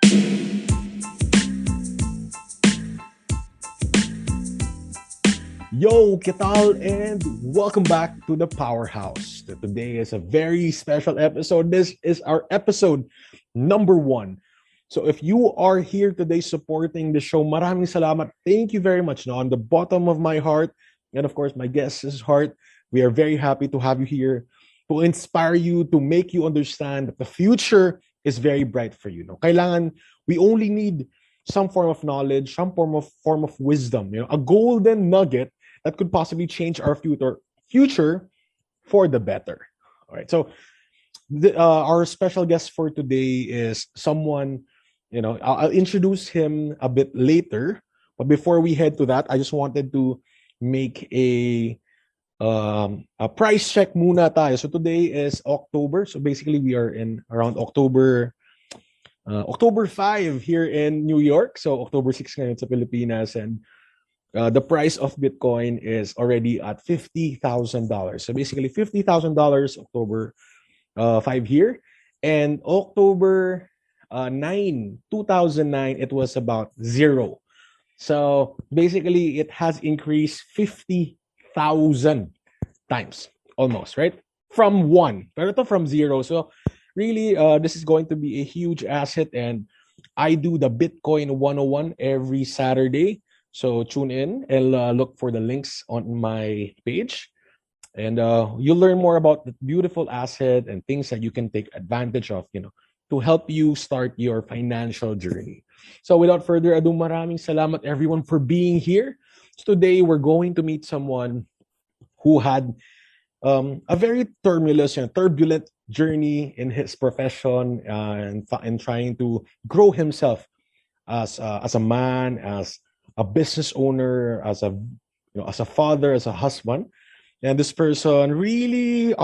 Yo, ¿qué tal? And welcome back to the PowerHouse. Today is a very special episode. This is our episode number 1. So if you are here today supporting the show, maraming salamat. Thank you very much. No, on the bottom of my heart, and of course my guest's heart, we are very happy to have you here to inspire you, to make you understand that the future is very bright for you. No, kailangan we only need some form of knowledge, some form of wisdom. A golden nugget that could possibly change our future for the better. All right. So our special guest for today is someone, I'll introduce him a bit later. But before we head to that, I just wanted to make a price check muna tayo. So today is October. So basically we are in around October 5 here in New York. So October 6 ngayon sa Pilipinas. And the price of Bitcoin is already at $50,000. So basically $50,000 October 5 here. And October 9, 2009, it was about 0. So basically it has increased 50,000 times almost, right? From 1, pero ito from 0. So really, this is going to be a huge asset. And I do the Bitcoin 101 every Saturday. So tune in and look for the links on my page. And you'll learn more about the beautiful asset and things that you can take advantage of, to help you start your financial journey. So without further ado, maraming salamat everyone for being here. So today we're going to meet someone who had a very turbulent journey in his profession, and trying to grow himself as a man, as a business owner, as a father, as a husband. And this person really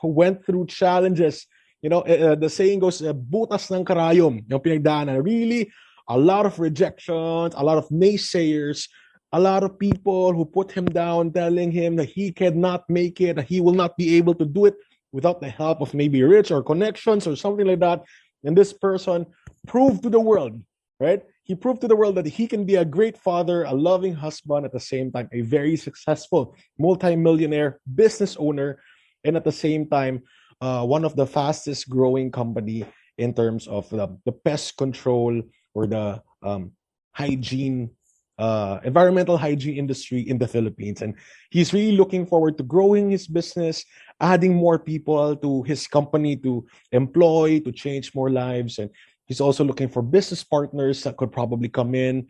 went through challenges. The saying goes, butas ng karayom, yung pinagdaanan. Really, a lot of rejections, a lot of naysayers, a lot of people who put him down, telling him that he cannot make it, that he will not be able to do it without the help of maybe rich or connections or something like that. And this person proved to the world, right? He proved to the world that he can be a great father, a loving husband, at the same time, a very successful multimillionaire business owner, and at the same time, one of the fastest growing company in terms of the pest control or the hygiene, environmental hygiene industry in the Philippines. And he's really looking forward to growing his business, adding more people to his company to employ, to change more lives. And he's also looking for business partners that could probably come in.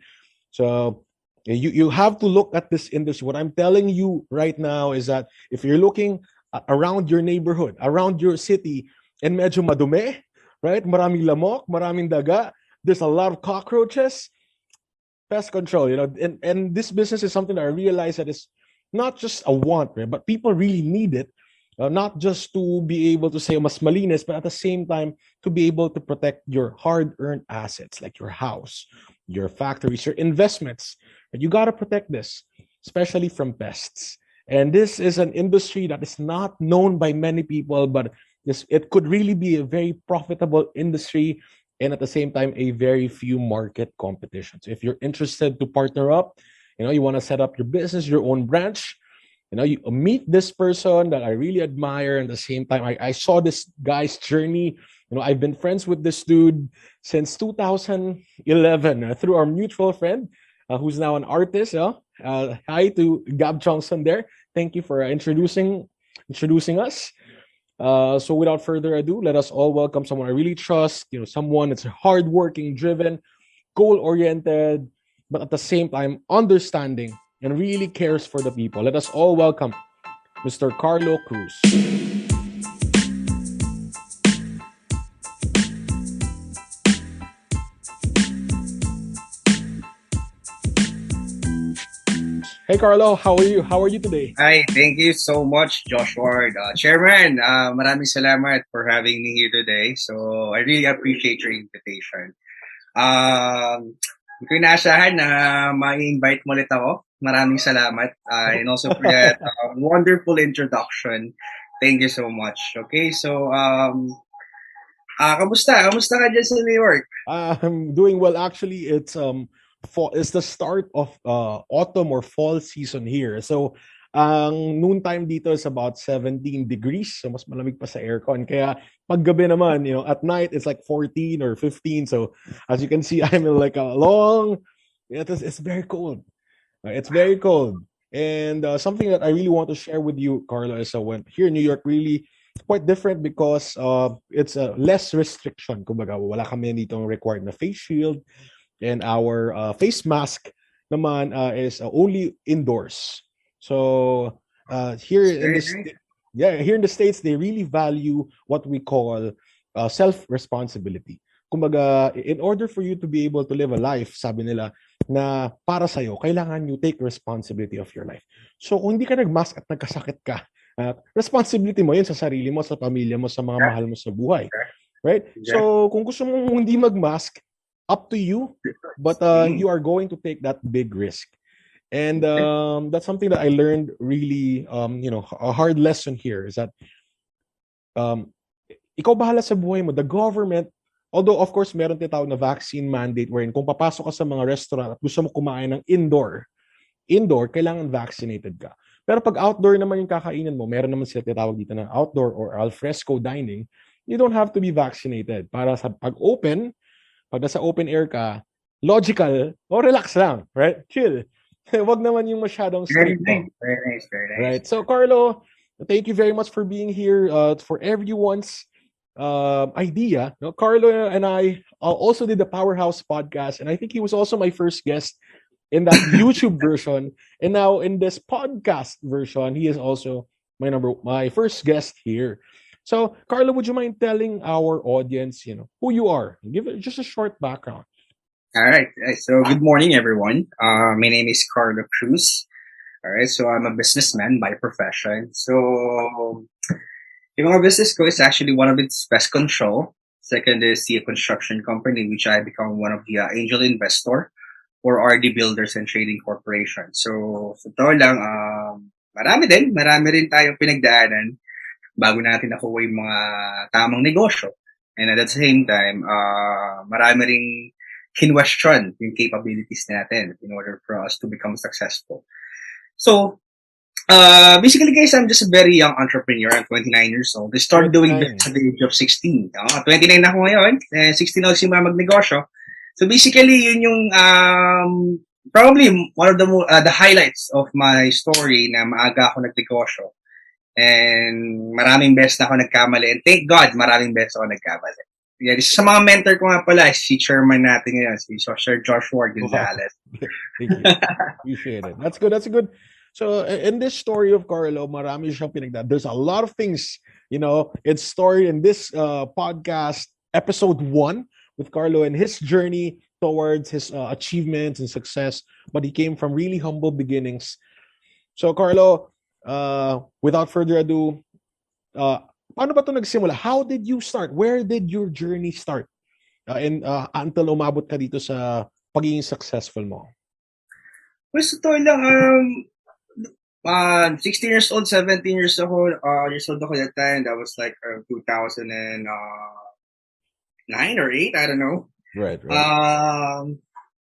So you have to look at this industry. What I'm telling you right now is that if you're looking around your neighborhood, around your city, and medyo madumi, right? Maraming lamok, maraming daga, there's a lot of cockroaches. Pest control, and this business is something that I realize that is not just a want, right? But people really need it. Not just to be able to say mas malinis, but at the same time to be able to protect your hard-earned assets like your house, your factories, your investments. But you got to protect this, especially from pests. And this is an industry that is not known by many people, but it could really be a very profitable industry, and at the same time a very few market competitions. If you're interested to partner up, you want to set up your business, your own branch, you meet this person that I really admire. And at the same time, I saw this guy's journey. I've been friends with this dude since 2011 through our mutual friend, who's now an artist. Hi to Gab Johnson there. Thank you for introducing us. So without further ado, let us all welcome someone I really trust. Someone that's hardworking, driven, goal-oriented, but at the same time understanding and really cares for the people. Let us all welcome Mr. Carlo Cruz. Hey Carlo, how are you? How are you today? Hi, thank you so much, Joshua. Chairman, maraming salamat for having me here today. So I really appreciate your invitation. Hindi ko inaasahan na ma-invite mo ulit ako. Maraming salamat. And also for that wonderful introduction. Thank you so much. Okay, so Kamusta? Kamusta ka dyan sa New York? I'm doing well. Actually, fall. It's the start of autumn or fall season here. So, ang noon time dito is about 17 degrees. So, mas malamig pa sa aircon. Kaya paggabi naman, at night it's like 14 or 15. So, as you can see, I'm in like a long. It's very cold. It's very cold. And something that I really want to share with you, Carlo, is when here in New York, really quite different because it's less restriction. Kumbaga, wala kami ditong required na face shield, and our face mask naman is only indoors. So here It's in very this, nice. yeah, here in the States, they really value what we call self responsibility. Kumbaga, in order for you to be able to live a life, sabi nila, na para sa'yo, kailangan you take responsibility of your life. So kung hindi ka nagmask at nagkasakit ka, responsibility mo yun sa sarili mo, sa pamilya mo, sa mga mahal mo sa buhay. Right? Exactly. So kung gusto mong hindi magmask, up to you, but you are going to take that big risk. And that's something that I learned really, a hard lesson here is that um, ikaw bahala sa buhay mo. The government, although of course meron tinatawag na vaccine mandate wherein kung papasok ka sa mga restaurant at gusto mo kumain ng indoor, kailangan vaccinated ka. Pero pag outdoor naman yung kakainin mo, meron naman sila tinatawag dito na outdoor or al fresco dining, you don't have to be vaccinated. Para sa pag nasa open air ka, logical, relax lang, right? Chill. Wag naman yung masyadong Very stricto. nice. Very nice. Very nice. Right. So, Carlo, thank you very much for being here. For everyone's idea, Carlo and I also did the PowerHouse podcast, and I think he was also my first guest in that YouTube version. And now in this podcast version, he is also my first guest here. So, Carlo, would you mind telling our audience, who you are? Give it just a short background. All right. So good morning, everyone. My name is Carlo Cruz. All right. So I'm a businessman by profession. So yung mga business ko is actually one of its pest control. Second is the construction company, which I become one of the angel investor for RD Builders and Trading Corporation. So, sa totoo lang, marami rin tayong pinagdaanan bago natin nakuha yung mga tamang negosyo. And at the same time, marami ring question yung capabilities natin in order for us to become successful. So, basically guys, I'm just a very young entrepreneur. I'm 29 years old. I started doing this 29. at the age of 16. 29 na ako ngayon. 16 na ako simula magnegosyo. So basically, yun yung probably one of the highlights of my story na maaga ako nagnegosyo. And maraming beses na ako nagkamali. And thank God, maraming beses ako nagkamali. Yeah, sa mga mentor ko nga pala, si chairman natin ngayon, si Sir Joshua Wow. Gonzalez. Thank you. Appreciate it. That's good. That's a good. So in this story of Carlo, marami siyang pinagdaan. There's a lot of things, it's story in this podcast, episode 1 with Carlo and his journey towards his achievements and success. But he came from really humble beginnings. So Carlo, without further ado, paano ba ito nagsimula? How did you start? Where did your journey start? And until umabot ka dito sa pagiging successful mo? Well, sa totoo lang, 16 years old, 17 years old ako that time. That was like 2009 or 8, I don't know. Right.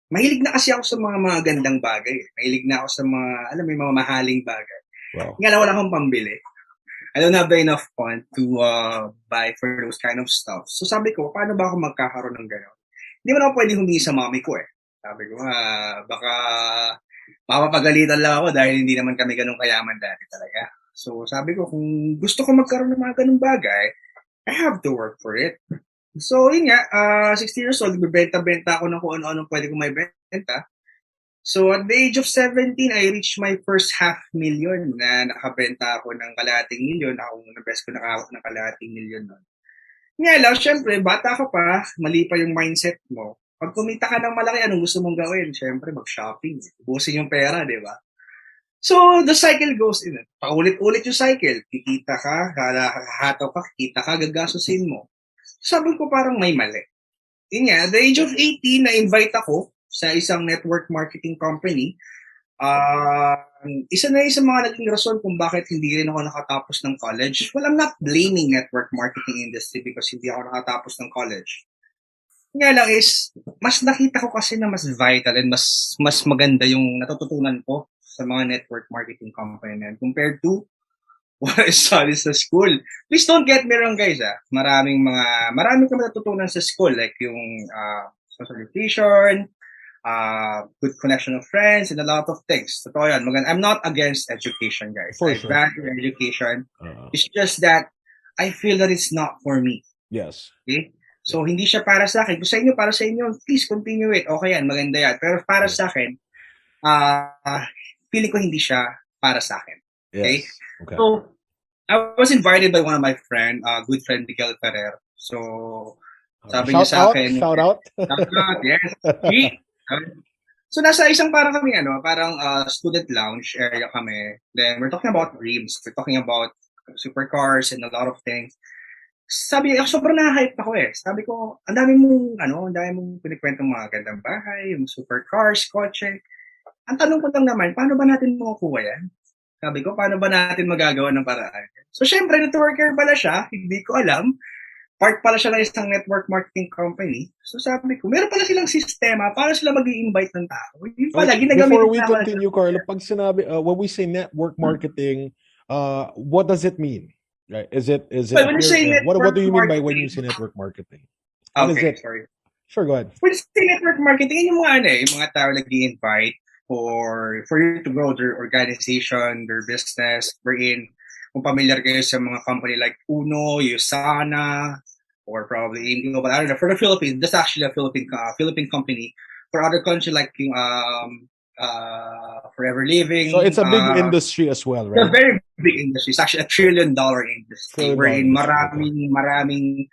Mahilig na kasi ako sa mga gandang bagay. Mahilig na ako sa mga mga mahaling bagay. Wow. Nga lang wala akong pambili. I don't have enough fund to buy for those kind of stuff. So sabi ko, paano ba ako magkakaroon ng gano'n? Hindi mo na ako pwede humingi sa mami ko eh. Sabi ko, baka mapapagalitan lang ako dahil hindi naman kami ganun kayaman dati talaga. So sabi ko, kung gusto ko magkaroon ng mga ganung bagay, I have to work for it. So yun nga, 16 years old, bibenta-benta ako ng kung ano-ano pwede kong may benta. So at the age of 17, I reached my first $500,000 na nakabenta ako ng kalahating milyon. Ako na best ko nakahawak ng kalahating milyon nun. Nga lang, syempre, bata ka pa, mali pa yung mindset mo. Pag kumita ka ng malaki, anong gusto mong gawin? Syempre, mag-shopping. Ubusin yung pera, di ba? So, the cycle goes in. Paulit-ulit yung cycle. Kikita ka, hataw ka, kikita ka, gagasusin mo. Sabi ko parang may mali. Yun nga, at the age of 18, na-invite ako sa isang network marketing company Isa na yun sa mga naging rason kung bakit hindi rin ako nakatapos ng college. Well, I'm not blaming network marketing industry because hindi ako nakatapos ng college. Nga lang is, mas nakita ko kasi na mas vital and mas maganda yung natututunan ko sa mga network marketing company na compared to what I studied sa school. Please don't get me wrong, guys. Maraming ka matututunan sa school, like yung socialization, good connection of friends, and a lot of things. Totoo yan. I'm not against education, guys. For I sure. value education. It's just that I feel that it's not for me. Yes. Okay? So, hindi siya para sa akin. Kung sa inyo, para sa inyo, please continue it. Okay yan, maganda yan. Pero para sa akin, feeling ko hindi siya para sa akin. Okay? Yes. Okay. So, I was invited by one of my friend, good friend, Miguel Ferrer. So, sabi niya sa akin, shout out. Yes. So, nasa isang parang student lounge area kami. Then, we're talking about dreams. We're talking about supercars and a lot of things. Sabi ako, sobrang na-hype ako eh. Sabi ko, ang dami mong pinikwentong mga gandang bahay, yung supercars, kotse. Ang tanong ko lang naman, paano ba natin makukuha yan? Sabi ko, paano ba natin magagawa ng paraan? So, syempre, networker pala siya. Hindi ko alam. Part pala siya ng isang network marketing company. So, sabi ko, meron pala silang sistema para sila mag-i-invite ng tao. Yun pala, before we continue, Carlo, pag sinabi, when we say network marketing, what does it mean? Right? Is it well, when you say what do you mean by when you say network marketing? What is it? Sorry. Sure, go ahead. When you say network marketing, yung mga tao nag-i-invite for you to grow their organization, their business. Wherein, kung familiar kayo sa mga company like Uno, Usana, or probably Indio, but I don't know, for the Philippines, that's actually a Philippine company. For other countries like yung Forever Living. So it's a big industry as well, right? It's a very big industry. It's actually $1 trillion industry wherein marami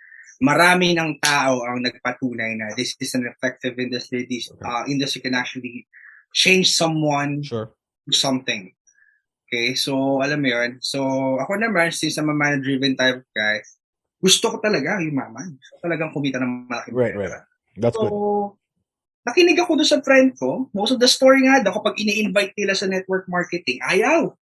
ng tao ang nagpatunay na this is an effective industry. This industry can actually change someone to something. Okay, so alam mo yun. So ako naman, since I'm a man-driven type of guy, gusto ko talaga yumaman. Gusto talagang kumita ng malaking pera. Right. That's good. Nakinig ako doon sa friend ko. Most of the story nga daw, kapag ini-invite nila sa network marketing, ayaw.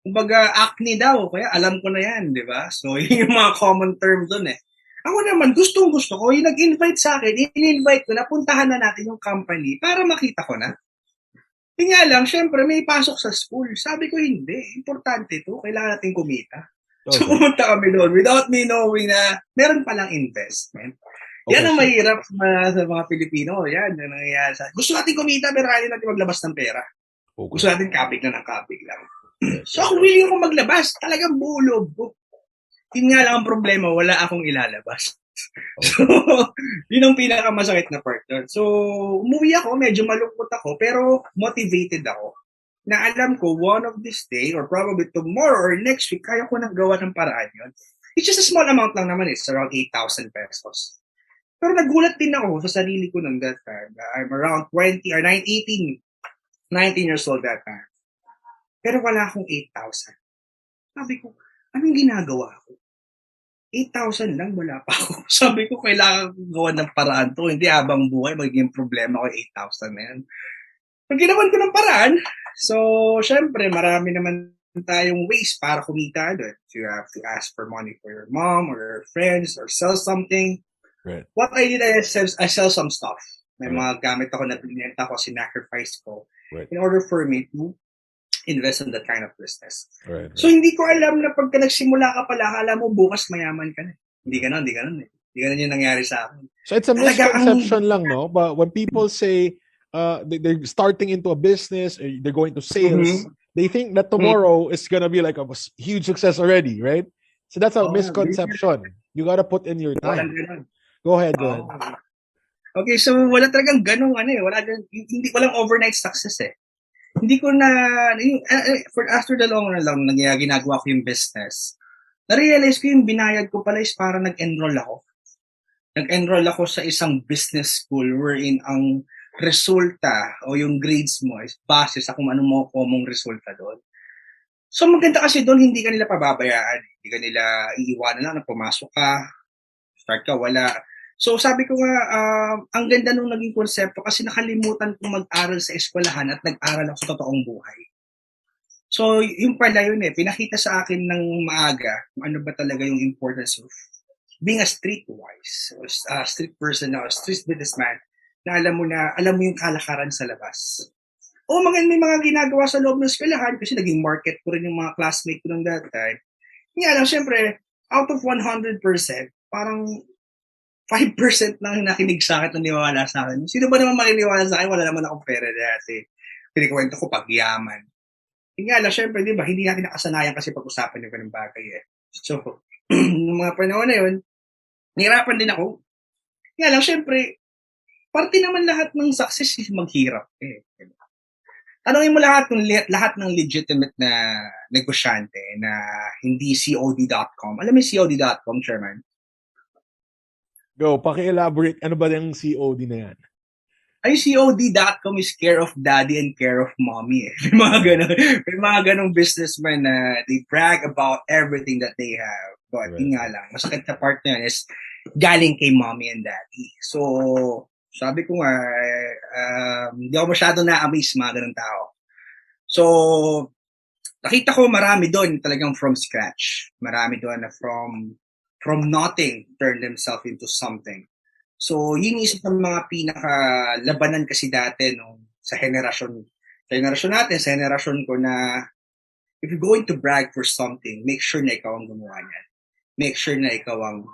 Kumbaga, acne daw. Kaya alam ko na yan, di ba? So, yun yung mga common term doon eh. Ako naman, gustong-gusto ko. Yung nag-invite sa akin, in-invite ko na, puntahan na natin yung company para makita ko na. Yung nga lang, syempre, may pasok sa school. Sabi ko, hindi. Importante to. Kailangan natin kumita. Okay. So, pumunta kami doon without me knowing na meron palang investment. Okay, yan ang mahirap sa mga Pilipino. Yan ang nangyayari sa... Gusto natin kumita, pero kaya natin maglabas ng pera. Okay. Gusto natin kapig na ng kapig lang. So, ako willing ako maglabas. Talagang bulob. Yun nga lang ang problema, wala akong ilalabas. Okay. So, yun ang pinakamasakit na part doon. So, umuwi ako, medyo malungkot ako, pero motivated ako. Na alam ko, one of this day, or probably tomorrow or next week, kaya ko nang gawa ng paraan yun. It's just a small amount lang naman. It's around 8,000 pesos. Pero nagulat din ako sa sarili ko nung that time. I'm around 20 or 19 years old that time. Pero wala akong 8,000. Sabi ko, anong ginagawa ko? 8,000 lang, wala pa ako. Sabi ko, kailangan ko gawa ng paraan to. Hindi habang buhay, magiging problema ko 8,000 na yan. Pag ginawan ko ng paraan, so, syempre, marami naman tayong ways para kumita doon. You have to ask for money for your mom or your friends or sell something. Right. What I did, I sell some stuff. May mga gamit ako na binenta ko, sinacrifice ko in order for me to invest in that kind of business. Right. So, hindi ko alam na pagka nagsimula ka pala, akala mo bukas mayaman ka na. Hindi ganon eh. Hindi ganon yung nangyari sa akin. So, it's a misconception lang, no? But when people say they're starting into a business, they're going to sales, they think that tomorrow is gonna be like a huge success already, right? So, that's a misconception. You gotta put in your time. Go ahead. Okay, so wala talagang ganong walang overnight success eh. Hindi ko na, after the long run lang, ginagawa ko yung business, na-realize ko yung binayad ko pala is para nag-enroll ako. Nag-enroll ako sa isang business school wherein ang resulta o yung grades mo is base sa kung ano mo mong resulta doon. So maganda kasi doon, hindi ka nila pababayaan. Hindi ka nila iiwanan lang na pumasok ka, start ka, wala. So sabi ko nga, ang ganda nung naging konsepto kasi nakalimutan kong mag-aral sa eskwelahan at nag-aral ako sa totoong buhay. So yung pala yun pinakita sa akin ng maaga kung ano ba talaga yung importance of being a streetwise, a street person na, a street businessman, na alam mo yung kalakaran sa labas. O may mga ginagawa sa loob ng eskwelahan kasi naging market ko rin yung mga classmate ko nung that time. Kaya lang, syempre, out of 100%, parang 5% lang nakinig sa akin at naniwala sa akin. Sino ba naman maniniwala sa akin? Wala naman akong pera dati. Pinikwento ko pagyaman. Kaya lang, syempre, di ba, hindi natin nakasanayan kasi pag-usapan yung ganung bagay So, yung mga panahon na yun, nahirapan din ako. Kaya lang, syempre, parte naman lahat ng success is maghirap. Tanungin mo lahat ng legitimate na negosyante na hindi COD.com. Alam mo yung COD.com, Chairman? Go, paki-elaborate. Ano ba yung COD na yan? Ay, COD.com is care of daddy and care of mommy. May mga ganong businessmen na they brag about everything that they have. But yun nga lang, masakit na part na yun is galing kay mommy and daddy. So, sabi ko nga, hindi ako masyado na-amaze mga ganong tao. So, nakita ko marami doon talagang from scratch. Marami doon na from nothing turn themselves into something. So, yun isa sa mga pinaka-labanan kasi dati sa henerasyon natin, sa henerasyon ko na if you're going to brag for something, make sure na ikaw ang gumawa niyan. Make sure na ikaw ang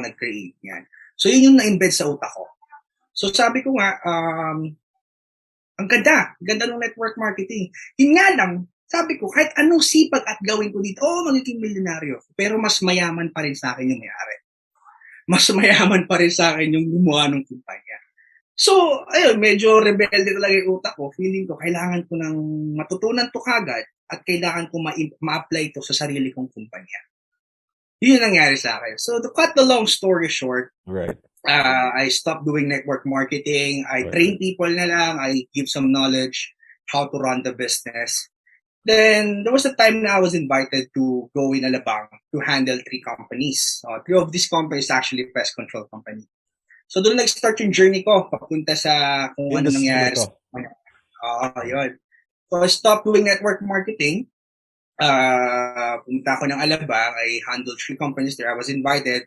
nag-create niyan. So, yun yung na-embed sa utak ko. So, sabi ko nga, ang ganda ng network marketing. Yun nga lang, sabi ko, kahit anong sipag at gawin ko dito, magiging milyonaryo. Pero mas mayaman pa rin sa akin yung may-ari. Mas mayaman pa rin sa akin yung gumawa ng kumpanya. So, ayun, medyo rebelde talaga yung utak ko. Feeling ko, kailangan ko nang matutunan to kagad at kailangan ko ma-apply to sa sarili kong kumpanya. Yun yung nangyari sa akin. So, to cut the long story short, right. I stopped doing network marketing. I train people na lang. I give some knowledge how to run the business. Then, there was a time na I was invited to go in Alabang to handle 3 companies. 3 of these companies actually pest control company. So, doon nag-start yung journey ko papunta sa kung ano nangyari. Yun. So, I stopped doing network marketing. Pumunta ako ng Alabang. I handled 3 companies there. I was invited.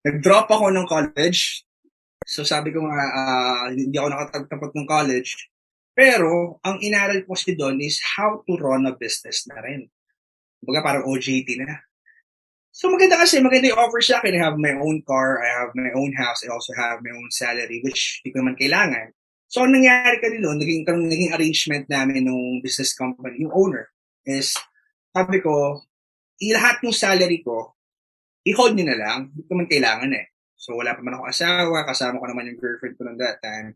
Nag-drop ako ng college. So, sabi ko nga, hindi ako nakatagtapos ng college. Pero, ang inaral ko kasi doon is how to run a business na rin. Kumbaga parang OJT na. So maganda yung offer sa akin. I have my own car, I have my own house, I also have my own salary, which hindi ko naman kailangan. So ang nangyari kasi doon, naging arrangement namin ng business company, yung owner, is sabi ko, lahat ng salary ko, i-hold nyo na lang, hindi ko naman kailangan So wala pa man ako asawa, kasama ko naman yung girlfriend ko noong that time.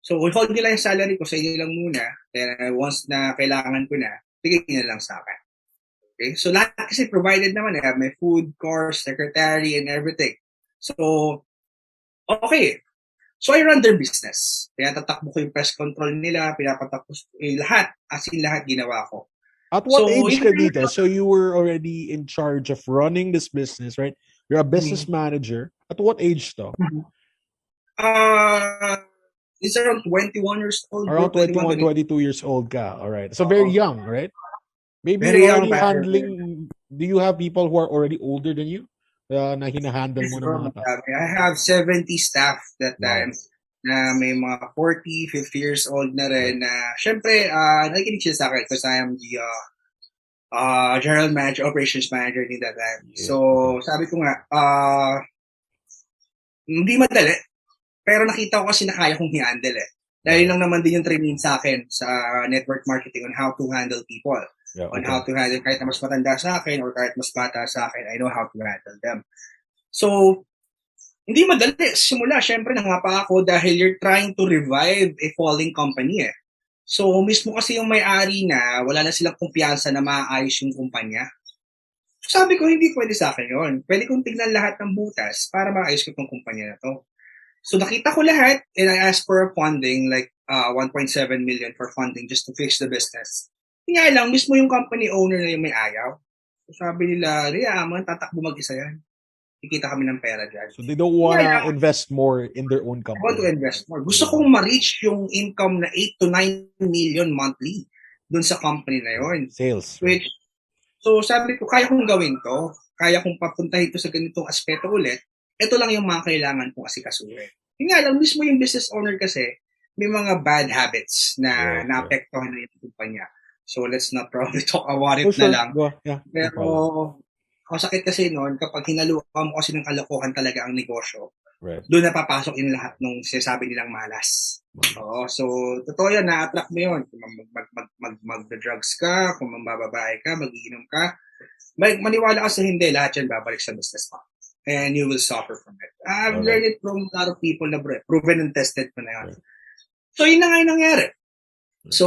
So, hold nyo lang yung salary ko sa inyo lang muna. Then, once na kailangan ko na, bigay nyo lang sa akin. Okay? So, lahat kasi provided naman. I have my food, course, secretary, and everything. So, okay. So, I run their business. Pinapatakbo ko yung pest control nila, pinapatakbo lahat. As in, lahat ginawa ko. At what age ka dito? So, you were already in charge of running this business, right? You're a business manager. At what age to? It's around 21 years old. Around 21, 22 years old ka. All right. So very young, right? Maybe very you're already young, handling, do you have people who are already older than you? Na hinahandle mo ng mga tao? I have 70 staff that time. Na may mga 40, 50 years old na rin na syempre, nakikinig siya sa akin because I am the general manager, operations manager din that time. Yeah. So, sabi ko nga, hindi madali. Pero nakita ko kasi na kaya kong i-handle Dahil lang naman din yung training sa akin sa network marketing on how to handle people. On how to handle kahit na mas matanda sa akin or kahit mas bata sa akin, I know how to handle them. So, hindi madali. Simula, syempre nangapa ako dahil you're trying to revive a falling company So, mismo kasi yung may-ari na wala na silang kumpiyansa na maayos yung kumpanya. Sabi ko, hindi pwede sa akin yun. Pwede kong tignan lahat ng butas para maayos ko itong kumpanya na to. So nakita ko lahat and I asked for a funding like 1.7 million for funding just to fix the business. Nga lang, mismo yung company owner na yung may ayaw. So sabi nila, man, tatakbo mag-isa yan. kikita kami ng pera dyan. So they don't wanna invest more in their own I want to company. invest more. Gusto kong ma-reach yung income na 8 to 9 million monthly dun sa company na yun. Sales. Which, so sabi ko, kaya kong gawin to. Kaya kong papuntahin to sa ganitong aspeto ulit. Ito lang yung mga kailangan kong asikasuhin. Yung nga lang, mismo yung business owner kasi, may mga bad habits na naapektuhan na yung kumpanya. So let's not probably talk about it na lang. Yeah, Pero, ang sakit kasi noon, kapag hinaluan mo kasi ng kalokohan talaga ang negosyo, doon napapasok yung lahat ng sinasabi nilang malas. Oo, so totoo yan, na-attract mo yun. Kung mag-drugs ka, kung mambababae ka, mag-iinom ka, maniwala ka sa hindi, lahat yan babalik sa business mo. And you will suffer from it. I've learned it from a lot of people na proven and tested ko na yan. So yun na nga yung nangyari. So,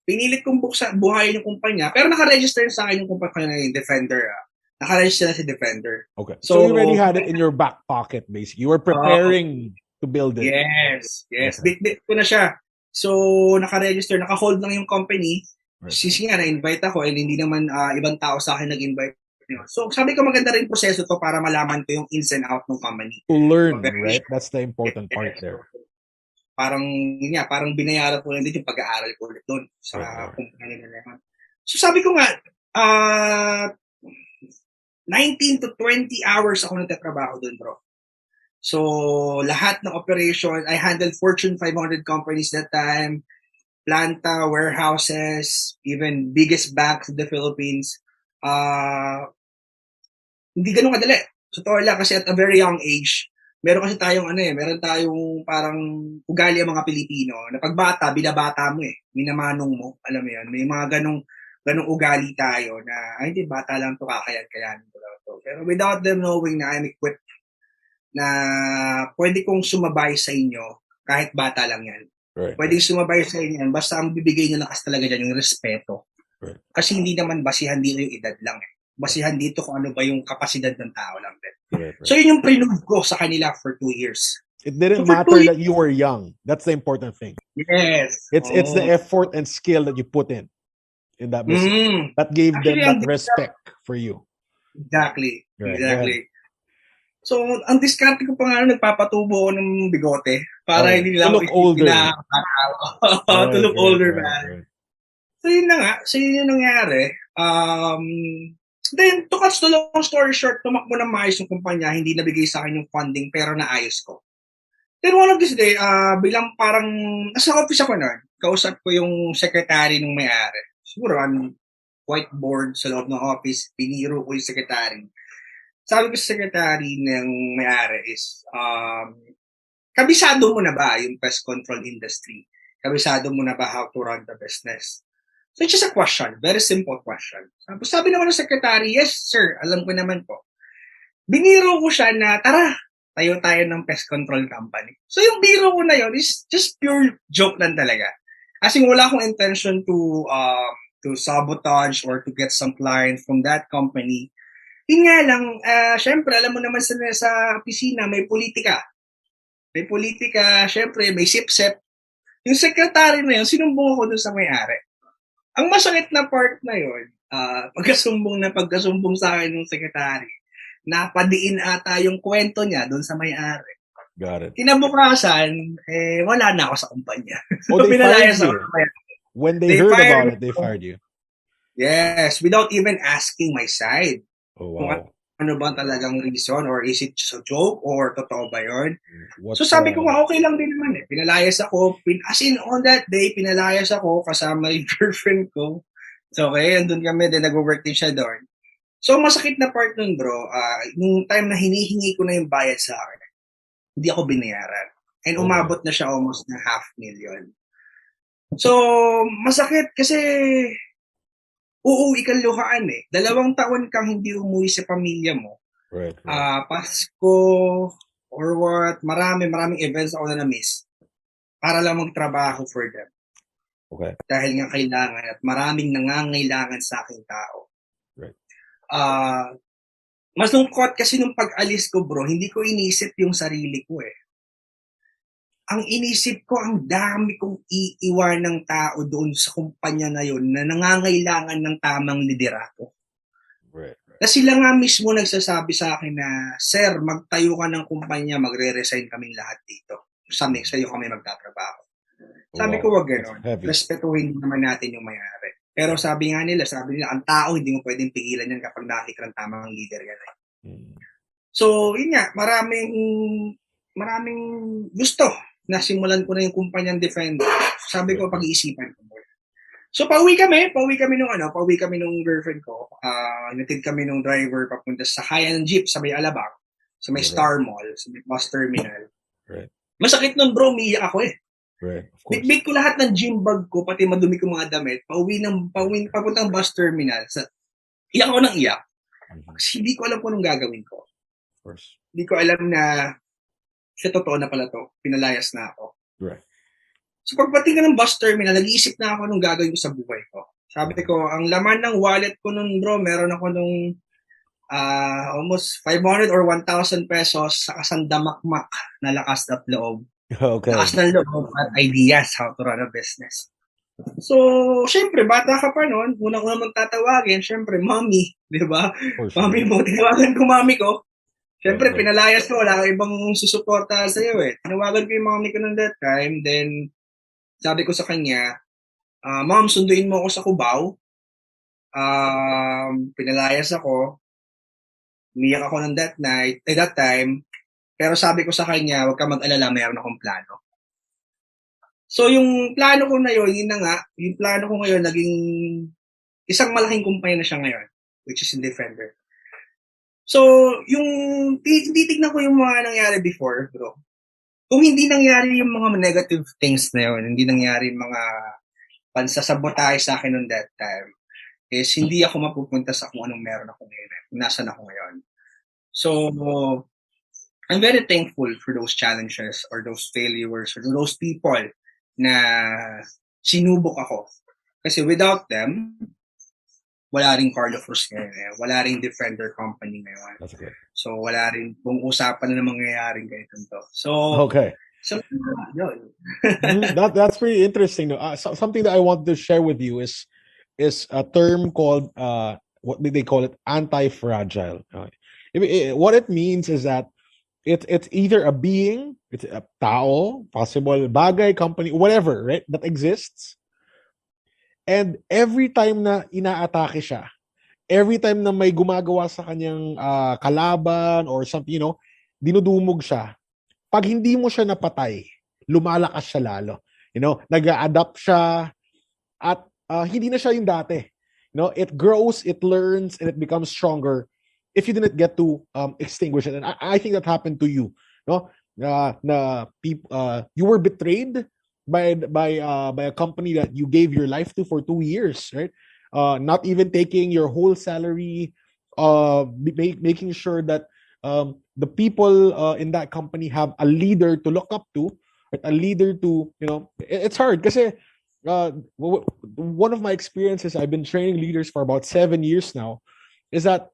pinilit kong buhayin yung kumpanya, pero naka-register sa akin yung kumpanya na yung Defender. Naka-register na si Defender. Okay. So you already had it in your back pocket, basically. You were preparing to build it. Yes. Okay. Bit ko na siya. So, naka-register, naka-hold lang yung company. Sisi nga, na-invite ako and hindi naman ibang tao sa akin nag-invite. So, sabi ko maganda rin proseso to para malaman ko yung ins and out ng company. To learn, right? That's the important part there. Parang binayaran ko lang din yung pag-aaral ko ulit doon sa kumpanya nila. So sabi ko nga, 19 to 20 hours ako nagtatrabaho doon, bro. So lahat ng operation, I handled Fortune 500 companies that time, planta, warehouses, even biggest banks in the Philippines. Hindi ganun kadali. Totoo lang kasi at a very young age, meron tayong parang ugali ang mga Pilipino na pagbata, binabata mo minamanong mo, alam mo yan, may mga ganong ugali tayo na, hindi, bata lang to, kakayanin ko lang to. Pero without them knowing na I'm equipped na pwede kong sumabay sa inyo kahit bata lang yan. Pwede sumabay sa inyo yan, basta ang bibigay nyo lakas talaga dyan, yung respeto. Kasi hindi naman basihan dito yung edad lang basihan dito kung ano ba yung kapasidad ng tao lang din. So yun yung prenude ko sa kanila for 2 years. It didn't matter that you were young. That's the important thing. Yes. It's the effort and skill that you put in that business. That gave them that respect for you. Exactly. So, ang diskarte ko pa nga, nagpapatubo ko ng bigote para hindi nila to look older. To look older, man. So, yun na nga. So, yun yung nangyari. Then, to cut the long story short, tumakbo ng maayos yung kumpanya, hindi nabigay sa akin yung funding, pero naayos ko. Then one of this day, bilang parang, nasa office ako na, kausap ko yung secretary ng may-ari. Siguro, whiteboard sa loob ng office, piniro ko yung secretary. Sabi ko sa secretary ng may-ari is, kabisado mo na ba yung pest control industry? Kabisado mo na ba how to run the business? So it's just a question, very simple question. Sabi naman ng secretary, yes sir, alam ko naman po. Biniro ko siya na, tara, tayo ng pest control company. So yung biro ko na yun is just pure joke lang talaga. As in, wala akong intention to sabotage or to get some clients from that company. Yun nga lang, syempre, alam mo naman sa opisina, may politika. May politika, syempre, may sip-sip. Yung secretary na yun, sinumbong ko dun sa may-ari. Ang masakit na part na yun, pagkasumbong sa akin ng secretary, napadiin ata yung kwento niya doon sa may-ari. Got it. Kinabukasan, wala na ako sa kumpanya. Oh, they fired you. When they heard about it, they fired you. Yes, without even asking my side. Oh, wow. Kung ano ba talagang reason, or is it just a joke, or totoo ba yun? So sabi ko nga, okay lang din naman Pinalayas ako, as in on that day, pinalayas ako kasama yung girlfriend ko. So okay, andun kami, then nag-work din siya doon. So masakit na part nun bro, yung time na hinihingi ko na yung bayad sa akin, hindi ako binayaran. And umabot na siya almost na 500,000. So masakit kasi uuwi kang luhaan 2 taon kang hindi umuwi sa pamilya mo. Right. Pasko or what, maraming events ako na na-miss para lang magtrabaho for them. Okay. Dahil nga kailangan at maraming nangangailangan sa aking tao. Right. Mas lungkot kasi nung pag-alis ko bro, hindi ko inisip yung sarili ko Ang inisip ko, ang dami kong iiwan ng tao doon sa kumpanya na yun na nangangailangan ng tamang liderato. Right. na sila nga mismo nagsasabi sa akin na, "Sir, magtayo ka ng kumpanya, magre-resign kaming lahat dito. Sa'yo kami magtatrabaho." Sabi ko, Wow, "Wag that's gano'n. heavy. Respetuhin naman natin yung may-ari." Pero sabi nila, ang tao hindi mo pwedeng pigilan yan kapag nakita ng tamang leader yan, eh. Mm. So, yun nga, maraming gusto na simulan ko na yung kumpanyang Defender. Sabi ko, Right, right. pag-iisipan ko muna. So, pauwi kami nung girlfriend ko. Hinatid kami nung driver papunta sa High-End Jeep sa may Alabang, sa may Right, right. Star Mall, sa may bus terminal. Right, Masakit nun, bro, umiiyak ako eh. right. Of course. Bitbit ko lahat ng gym bag ko, pati madumi kong mga damit, papuntang bus terminal. Iyak ako ng iyak. Mhm. Kasi hindi ko alam kung anong gagawin ko. Of course. Hindi ko alam na sa totoo na pala to, pinalayas na ako. Right. So pagdating ka ng bus terminal, nag-iisip na ako nung gagawin ko sa buhay ko. Sabi ko, ang laman ng wallet ko nun, bro, meron ako nung almost 500 or 1,000 pesos sa kasandamakmak na lakas at loob. Lakas Okay. ng loob at ideas how to run a business. So, syempre, bata ka pa noon, unang-unang mong tatawagin, syempre, mommy, di ba? For Mami sure. mo, tinawagan ko mami ko. Right, Syempre, right. pinalayas ko, wala kang ibang susuporta sa'yo eh. Tinawagan ko yung mami ko ng that time, then sabi ko sa kanya, Mom, sunduin mo ako sa Cubao. Pinalayas ako, umiyak ako ng that time, pero sabi ko sa kanya, huwag ka mag-alala, mayroon akong plano. So yung plano ko na yun na nga, yung plano ko ngayon naging isang malaking kumpanya na siya ngayon, which is in Defender. So, yung titignan ko yung mga nangyari before, bro. Kung hindi nangyari yung mga negative things na yun, hindi nangyari yung mga pansasabotahe sa akin noon that time, is hindi ako mapupunta sa kung anong meron ako ngayon, kung nasan ako ngayon. So, I'm very thankful for those challenges or those failures or those people na sinubok ako. Kasi without them, wala rin Carlo Cruz ngayon eh. Wala rin Defender Company ngayon. That's good. So, wala rin kung usapan na mangyayaring ganito to. So, Okay. yun. That's pretty interesting. Something that I want to share with you is a term called what did they call it? Anti-fragile. What it means is that it's either a being, it's a tao, possible bagay, company, whatever, right, that exists. And every time na inaatake siya, every time na may gumagawa sa kanyang kalaban or something, dinudumog siya. Pag hindi mo siya napatay, lumalakas siya lalo. Nag-a-adapt siya at hindi na siya yung dati. It grows, it learns, and it becomes stronger if you didn't get to extinguish it. And I think that happened to you. You were betrayed by a company that you gave your life to for 2 years, right? Not even taking your whole salary, making sure that the people in that company have a leader to look up to, right? A leader to, it's hard because one of my experiences, I've been training leaders for about 7 years now, is that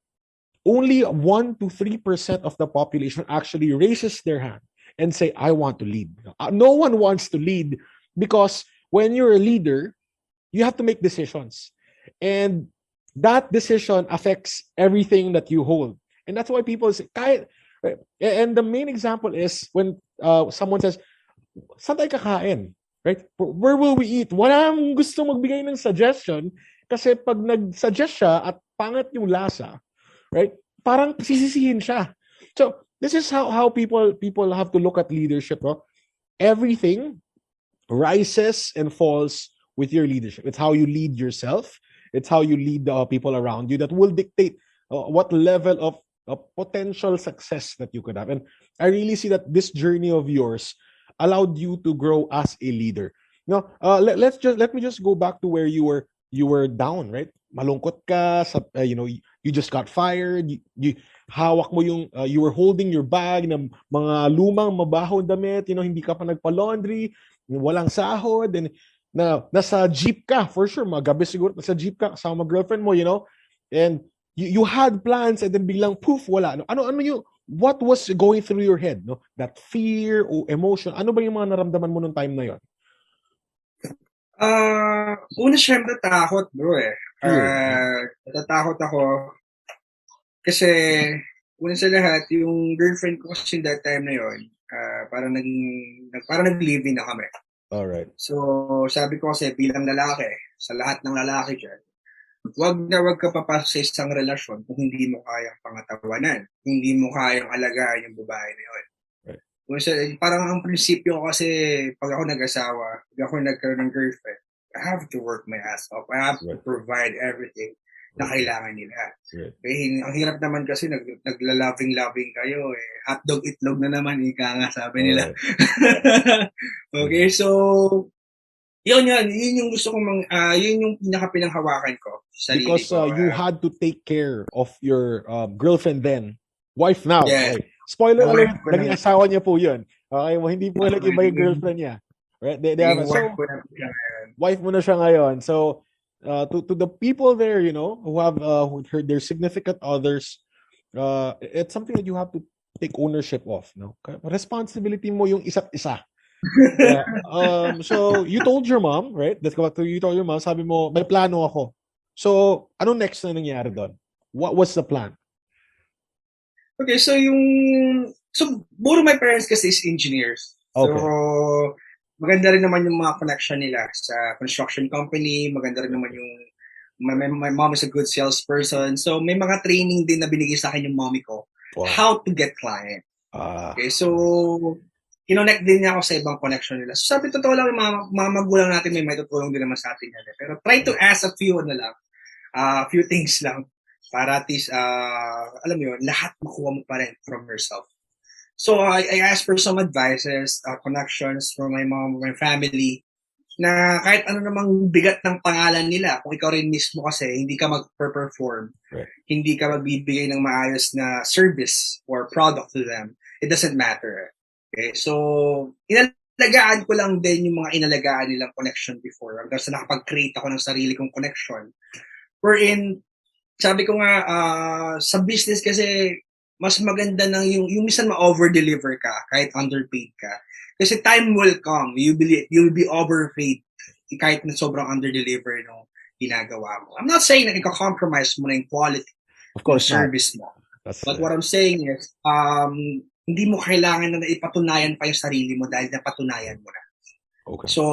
only 1 to 3% of the population actually raises their hand and say, I want to lead. No one wants to lead because when you're a leader, you have to make decisions. And that decision affects everything that you hold. And that's why people say, and the main example is when someone says, saan tayo kakain? Right? Where will we eat? Walang gusto magbigay ng suggestion kasi pag nag-suggest siya at pangit yung lasa, right? Parang sisisihin siya. So, this is how people have to look at leadership. No? Everything rises and falls with your leadership. It's how you lead yourself. It's how you lead the people around you that will dictate what level of potential success that you could have. And I really see that this journey of yours allowed you to grow as a leader. Let me just go back to where you were down, right? Malungkot ka, you just got fired, you hawak mo yung you were holding your bag ng mga lumang mabahong damit, hindi ka pa nagpa-laundry, walang sahod, and nasa jeep ka, for sure, magabi siguro, nasa jeep ka kasama girlfriend mo, and you had plans and then biglang poof, wala. Ano yung what was going through your head, no? That fear or emotion, ano ba yung mga naramdaman mo nung time na yon? Una syempre takot, bro eh. Fear. Natatakot ako Kasi, una sa lahat, yung girlfriend ko kasi that time na yun, parang nag-live-in na kami. Alright. So, sabi ko kasi bilang lalaki, sa lahat ng lalaki dyan, wag ka papasok sa isang relasyon kung hindi mo kayang pangatawanan, hindi mo kayang alagaan yung babae na yun. Right. Parang ang prinsipyo ko kasi pag ako nag-asawa, pag ako nagkaroon ng girlfriend, I have to work my ass off. I have to Right. provide everything na Right. kailangan nila. Right. Ang hirap naman kasi nagla-loving kayo eh. Hotdog itlog na naman, ika nga sabi nila. Alright. Okay, so yun yung gusto kong yun yung pinaka-pinanghawakan ko sa sarili Because ko. you had to take care of your girlfriend then. Wife now. Yes, Okay. Spoiler alert, na-wife ko na naging asawa niya po yun. Okay, hindi po nag-iba yung girlfriend niya. Right? They have, naging wife so, ko na siya ngayon. wife mo na siya ngayon. So, to the people there, who have who heard their significant others, it's something that you have to take ownership of. No? Responsibility mo yung isa't isa. Yeah. So you told your mom, right? Let's go back to you told your mom, sabi mo, may plano ako. So, ano next na nangyari doon? What was the plan? Okay, so both of my parents kasi is engineers. So, Okay. maganda rin naman yung mga connection nila sa construction company, maganda rin naman yung my mom is a good salesperson. So, may mga training din na binigay sa akin yung mommy ko, Wow. how to get client. Okay, so kinonect din niya ako sa ibang connection nila. So, sabi totoo lang, yung mga magulang natin may tutulong din naman sa atin yan. Pero try to ask a few few things lang para at least, alam mo yun, lahat makuha mo pa rin from yourself. So, I asked for some advices, connections from my mom, my family, na kahit ano namang bigat ng pangalan nila, kung ikaw rin mismo kasi hindi ka mag-perform, Right. hindi ka magbibigay ng maayos na service or product to them, it doesn't matter. Okay? So, inalagaan ko lang din yung mga inalagaan nilang connection before hanggang sa nakapag-create ako ng sarili kong connection. Wherein, sabi ko nga, sa business kasi, mas maganda ng yung minsan ma-over-deliver ka, kahit underpaid ka. Kasi time will come, you will be overpaid kahit na sobrang under-deliver no ginagawa mo. I'm not saying na ika-compromise mo na yung quality Of course ng service mo. But what I'm saying is, hindi mo kailangan na ipatunayan pa yung sarili mo dahil napatunayan mo na. Okay. So,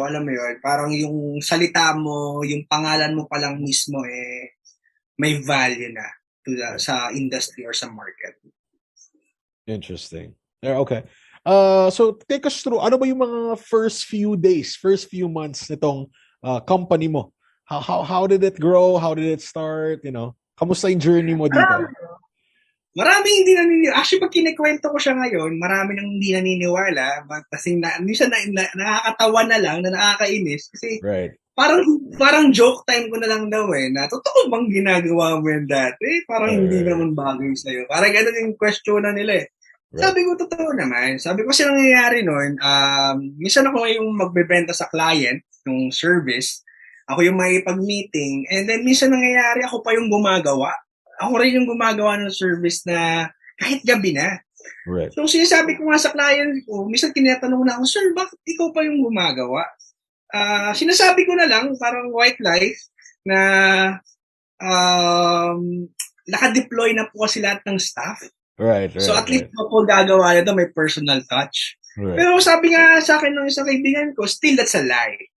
alam mo yun, parang yung salita mo, yung pangalan mo pa lang mismo may value na sa industry or sa market. Interesting. Yeah, okay. So take us through, ano ba yung mga first few days, first few months nitong company mo? How did it grow? How did it start? Kamusta yung journey mo dito? Maraming hindi naniniwala. Actually, pag kinikwento ko siya ngayon, marami nang hindi naniniwala. Kasi minsan nakakatawa na lang, na nakakainis. Kasi right. Parang joke time ko na lang daw na totoo bang ginagawa mo yan dati? Parang hindi Right. naman bagay sa'yo. Parang ganun yung question na nila Right. Sabi ko, totoo naman. Sabi ko, kasi nangyayari nun, minsan ako yung magbebenta sa client, yung service. Ako yung may pag-meeting. And then minsan nangyayari, ako pa yung gumagawa. Ako rin yung gumagawa ng service na kahit gabi na. Right. So sinasabi ko nga sa client ko, minsan tinatanong na ako, sir, bakit ikaw pa yung gumagawa? Sinasabi ko na lang, parang white lies, na naka-deploy na po kasi lahat ng staff. Right. So at least ako gagawa nito, may personal touch. Right. Pero sabi nga sa akin ng isang kaibigan ko, still that's a lie.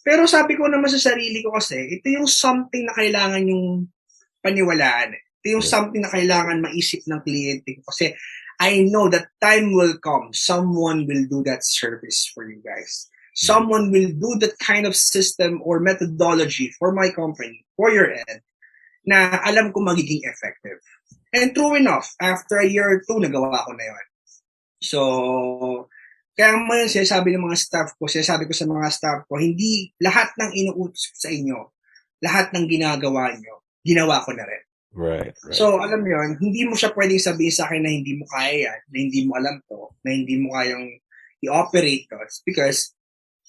Pero sabi ko naman sa sarili ko kasi, ito yung something na kailangan yung paniwalaan. Ito yung something na kailangan maisip ng kliyente ko. Kasi I know that time will come, someone will do that service for you guys. Someone will do that kind of system or methodology for my company, for your end, na alam ko magiging effective. And true enough, after a year or two, nagawa ko na yun. So, kaya ngayon sinasabi ng mga staff ko, sinasabi ko sa mga staff ko, hindi lahat ng inuutos ko sa inyo, lahat ng ginagawa nyo, ginawa ko na rin. Right. So, alam mo yun, hindi mo siya pwedeng sabihin sa akin na hindi mo kaya yan, na hindi mo alam to, na hindi mo kayang i-operate to, because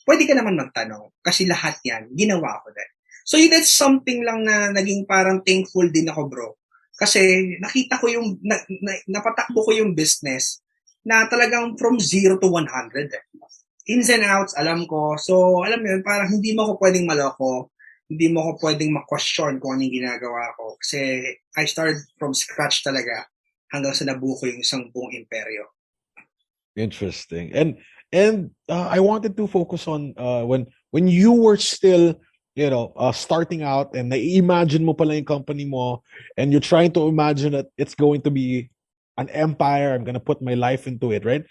pwede ka naman magtanong, kasi lahat yan, ginawa ko din. So, that's something lang na naging parang thankful din ako, bro. Kasi nakita ko yung, napatakbo ko yung business na talagang from 0 to 100. Ins and outs, alam ko. So, alam mo yun, parang hindi mo ko pwedeng maloko. hindi mo ko pwedeng ma-question kung anong ginagawa ko. Kasi I started from scratch talaga hanggang sa nabuo ko yung isang buong imperyo. Interesting. And I wanted to focus on when you were still, starting out and na-imagine mo pala yung company mo and you're trying to imagine that it's going to be an empire. I'm gonna put my life into it, right?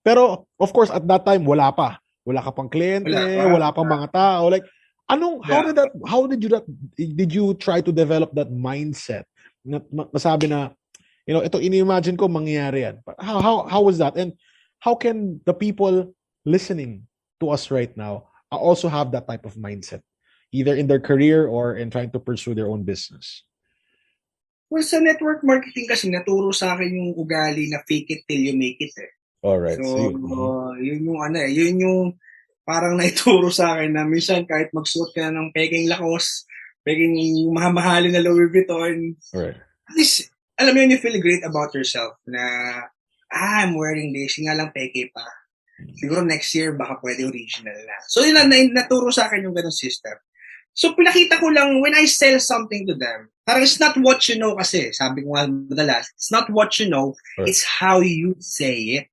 Pero of course at that time wala pa. Wala ka pang kliyente, Wala pa. wala pang mga tao. Like Yeah. how did you try to develop that mindset? Na masabi na, ito ini-imagine ko mangyayari yan. How was that? And how can the people listening to us right now also have that type of mindset, either in their career or in trying to pursue their own business? Well, sa network marketing kasi naturo sa akin yung ugali na fake it till you make it eh. All right. So, So, yun yung yun yung parang naituro sa akin na minsan kahit magsuot ka ng peking Lacoste, peking mahamahalin na Louis Vuitton, all right. at least, alam mo yun, you feel great about yourself na, I'm wearing this, yung nga lang peke pa. Siguro next year, baka pwede original na. So, yun na naturo sa akin yung ganung system. So, pinakita ko lang, when I sell something to them, parang it's not what you know kasi, sabi ko nga madalas, it's not what you know, Right. it's how you say it.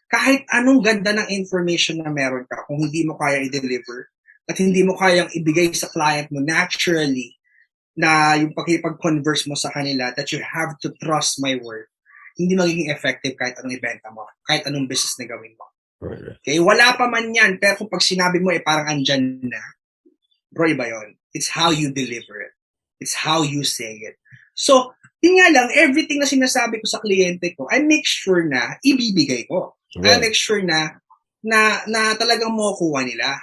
Kahit anong ganda ng information na meron ka, kung hindi mo kaya i-deliver, at hindi mo kayang ibigay sa client mo naturally, na yung pag-converse mo sa kanila, that you have to trust my word, hindi magiging effective kahit anong ibenta mo, kahit anong business na gawin mo. Right. Okay, wala pa man yan, pero kung pag sinabi mo, parang andyan na, bro, iba yun. It's how you deliver it. It's how you say it. So, yun nga lang, everything na sinasabi ko sa kliyente ko, I make sure na ibibigay ko. I Right. make sure na talagang makukuha nila.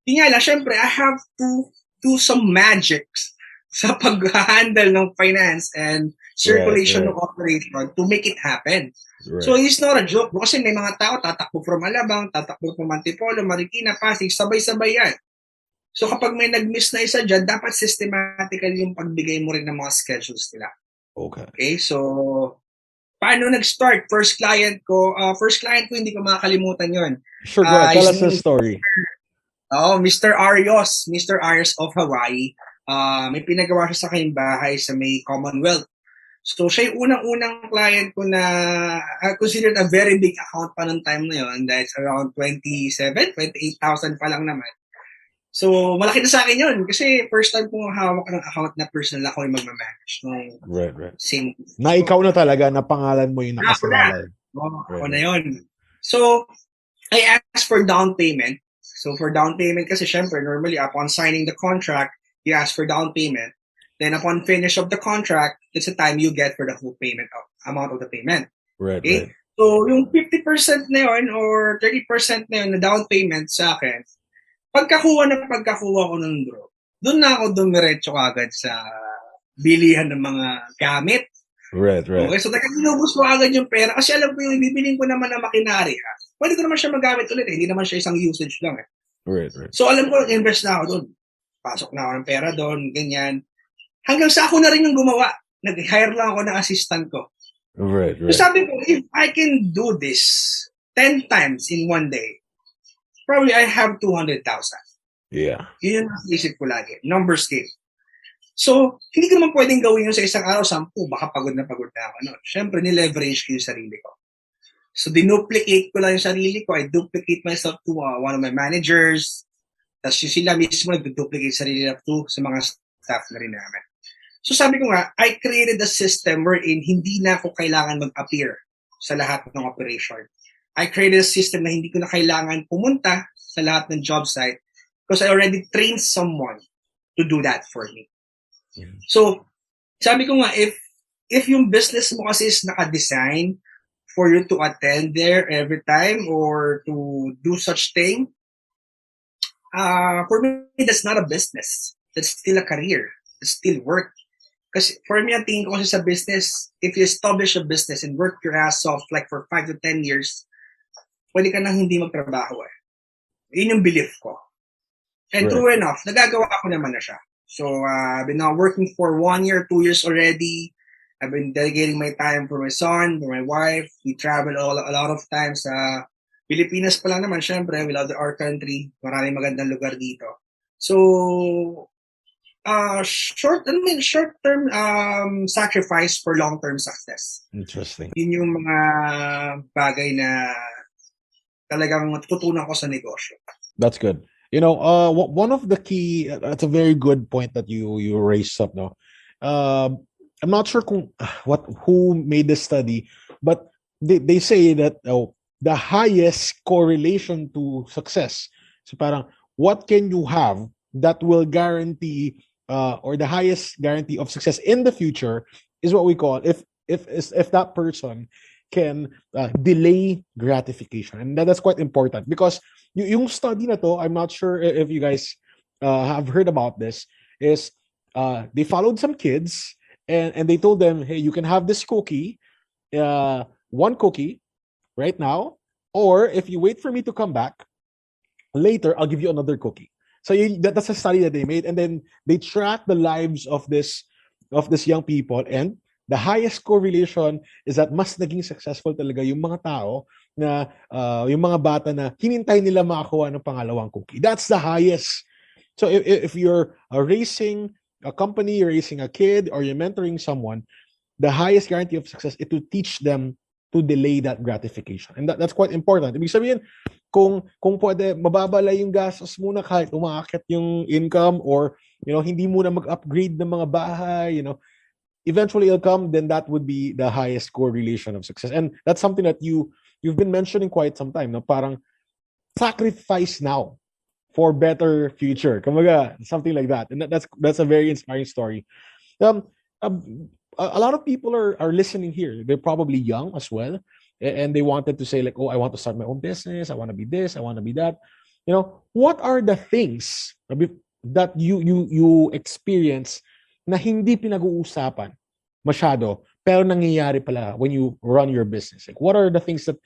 Yun nga lang, syempre, I have to do some magics sa pag-handle ng finance and circulation Right. ng operation to make it happen. Right. So, it's not a joke. Kasi may mga tao, tatakbo from Alabang, tatakbo from Antipolo, Marikina, Pasig, sabay-sabay yan. So, kapag may nag-miss na isa dyan, dapat systematically yung pagbigay mo rin ng mga schedules nila. Okay, so, paano nag-start? First client ko, hindi ko makakalimutan yon. Sure, go ahead. Tell us the story. Mr. Arios. Mr. Arios of Hawaii. May pinagawa siya sa kanyang bahay sa may Commonwealth. So, siya yung unang-unang client ko na considered a very big account pa ng time na yun. That's around 28,000 pa lang naman. So, malaki na sa akin yun. Kasi first time kong hawak ng account na personal ako yung magmamanage. Right. Same. Na ikaw na talaga, na pangalan mo yung nakasalalay. Ako na yun. So, I asked for down payment. So, for down payment kasi syempre, normally upon signing the contract, you ask for down payment. Then upon finish of the contract, that's the time you get for the full payment amount of the payment. Right. So, yung 50% na yun or 30% na yun na down payment sa akin, pagkakuha ko ng draw, doon na ako dumiretso agad sa bilihan ng mga gamit. Right. Okay, so nag-inubos ko agad yung pera kasi alam ko yung ibibiling ko naman na makinari. Pwede ko naman siya magamit ulit eh. Hindi naman siya isang usage lang eh. Right. So alam ko, invest na ako doon. Pasok na ako ng pera doon, ganyan. Hanggang sa ako na rin yung gumawa. Nag-hire lang ako ng assistant ko. Right. So sabi ko, if I can do this 10 times in one day, probably I have 200,000. Yeah. Yun yung naisip ko lagi. Numbers game. So, hindi ko naman pwedeng gawin yun sa isang araw, 10, baka pagod na ako. No? Siyempre, nileverage ko yung sarili ko. So, dinuplicate ko lang yung sarili ko. I duplicate myself to one of my managers. Tapos yung sila mismo nag-duplicate sarili nila to sa mga staff na rin namin. So, sabi ko nga, I created a system wherein hindi na ako kailangan mag-appear sa lahat ng operation. I created a system na hindi ko na kailangan pumunta sa lahat ng job site because I already trained someone to do that for me. So, sabi ko nga, if yung business mo kasi is naka-design for you to attend there every time or to do such thing, for me, that's not a business. That's still a career. It's still work. Kasi for me, ang tingin ko kasi sa business, if you establish a business and work your ass off like for 5 to 10 years, pwede ka nang hindi magtrabaho eh. Yun yung belief ko. And true enough, nagagawa ko naman na siya. So, I've been now working for 1 year, 2 years already. I've been delegating my time for my son, for my wife. We travel a lot of times. Pilipinas pa lang naman, syempre. We love our country. Maraming magandang lugar dito. So, short-term sacrifice for long-term success. Interesting. Yun yung mga bagay na talagang natutunan ko sa negosyo. That's good. One of the key, that's a very good point that you raised up, no? I'm not sure who made this study, but they say that the highest correlation to success. So parang what can you have that will guarantee or the highest guarantee of success in the future is what we call if that person can delay gratification, and that's quite important because yung study na to, I'm not sure if you guys have heard about this, is they followed some kids and they told them, hey, you can have this cookie, one cookie right now, or if you wait for me to come back later, I'll give you another cookie. So that's a study that they made, and then they tracked the lives of this young people, and the highest correlation is that mas naging successful talaga yung mga tao na yung mga bata na hinintay nila makakuha ng pangalawang cookie. That's the highest. So if you're raising a company, you're raising a kid, or you're mentoring someone, the highest guarantee of success is to teach them to delay that gratification. And that's quite important. Ibig sabihin, kung pwede, mababala yung gastos muna kahit umaakit yung income, or hindi muna mag-upgrade ng mga bahay, eventually it'll come, then that would be the highest correlation of success. And that's something that you've been mentioning quite some time, no? Parang sacrifice now for better future. Kumaga, something like that. And that's a very inspiring story. Um, a lot of people are listening here. They're probably young as well, and they wanted to say like, oh, I want to start my own business. I want to be this. I want to be that. What are the things that you experience na hindi pinag-uusapan masyado pero nangyayari pala when you run your business? Like, what are the things that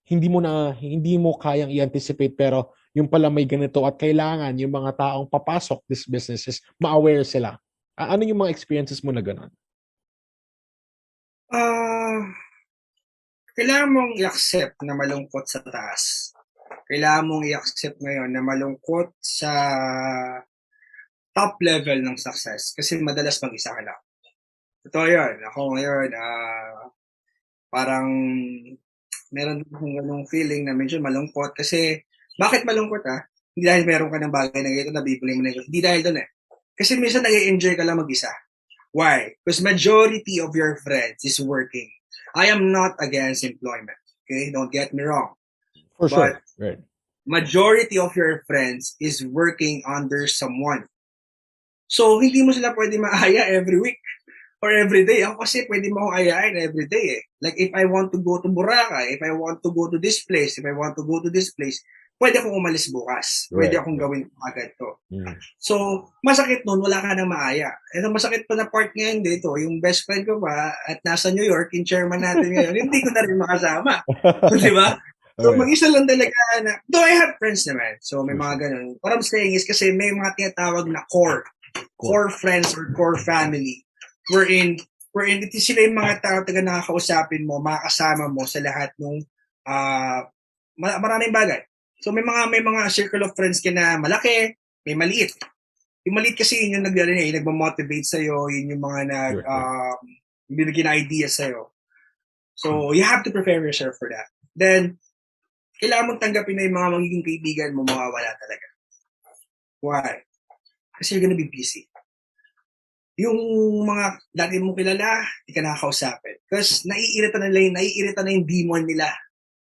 hindi mo kayang i-anticipate pero yung pala may ganito at kailangan yung mga taong papasok this businesses ma-aware sila? Ano yung mga experiences mo na gano'n? Kailangan mong i-accept na malungkot sa taas. Kailangan mong i-accept ngayon na malungkot sa top level ng success kasi madalas mag-isa ka lang. Totoo yun. Ako ngayon, parang meron akong ganung feeling na medyo malungkot kasi bakit malungkot Hindi dahil meron ka ng bagay na ganito, nabibili mo na ito. Hindi dahil doon Kasi minsan nag-enjoy ka lang mag-isa. Why? Because majority of your friends is working. I am not against employment. Okay? Don't get me wrong. For sure. But Right. majority of your friends is working under someone. So, hindi mo sila pwede maaya every week or every day. Ako kasi pwede mo akong ayain every day Like, if I want to go to Boracay, if I want to go to this place, if I want to go to this place, pwede akong umalis bukas. Pwede akong gawin agad to. So, masakit nun, wala ka nang maaya. And ang masakit pa na part ngayon dito, yung best friend ko ba at nasa New York, yung chairman natin ngayon, hindi ko na rin makasama. Di ba? So, mag-isa lang talaga na, though I have friends naman. So, may mga ganun. What I'm saying is kasi may mga tinatawag na core friends or core family. Wherein ito sila yung mga tao taga nakakausapin mo, makakasama mo sa lahat ng maraming bagay. So may mga circle of friends ka na malaki, may maliit. Yung maliit kasi yun yung nagmo-motivate sa'yo, yun yung mga bibigyan na ideas sa'yo. So you have to prepare yourself for that. Then, kailangan mong tanggapin na yung mga magiging kaibigan mo mawawala talaga. Why? Kasi you're gonna be busy. Yung mga dati mong kilala, hindi ka nakakausapin. Because naiirita na yung demon nila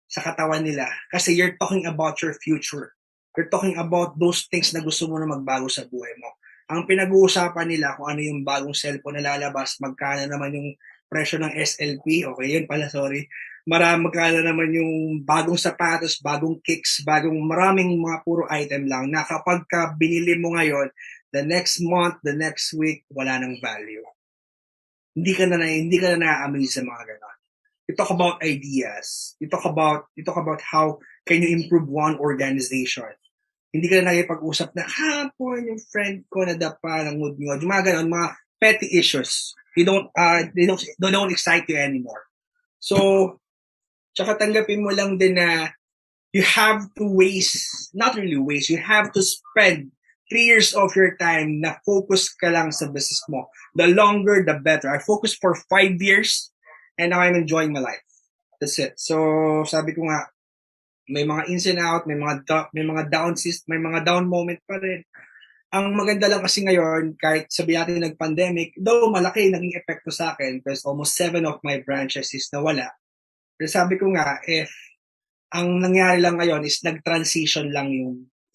sa katawan nila. Kasi you're talking about your future. You're talking about those things na gusto mo na magbago sa buhay mo. Ang pinag-uusapan nila kung ano yung bagong cellphone na lalabas, magkano naman yung presyo ng SLP, okay, yun pala, sorry. Magkano naman yung bagong sapatos, bagong kicks, maraming mga puro item lang na kapag binili mo ngayon, the next month, the next week, wala nang value. Hindi ka na na-amaze sa mga ganon. You talk about ideas. You talk about how can you improve one organization. Hindi ka na nakipag-usap na, hapon yung friend ko na dapa ng mood nyo. Yung mga ganon, mga petty issues. They don't excite you anymore. So, tsaka tanggapin mo lang din na you have to you have to spend 3 years of your time na focus ka lang sa business mo. The longer, the better. I focused for 5 years and now I'm enjoying my life. That's it. So, sabi ko nga, may mga ins and out, may mga may mga down moment pa rin. Ang maganda lang kasi ngayon, kahit sabi natin nag-pandemic, though malaki naging epekto sa akin because almost 7 of my branches is nawala. Pero sabi ko nga, if ang nangyari lang ngayon is nag-transition lang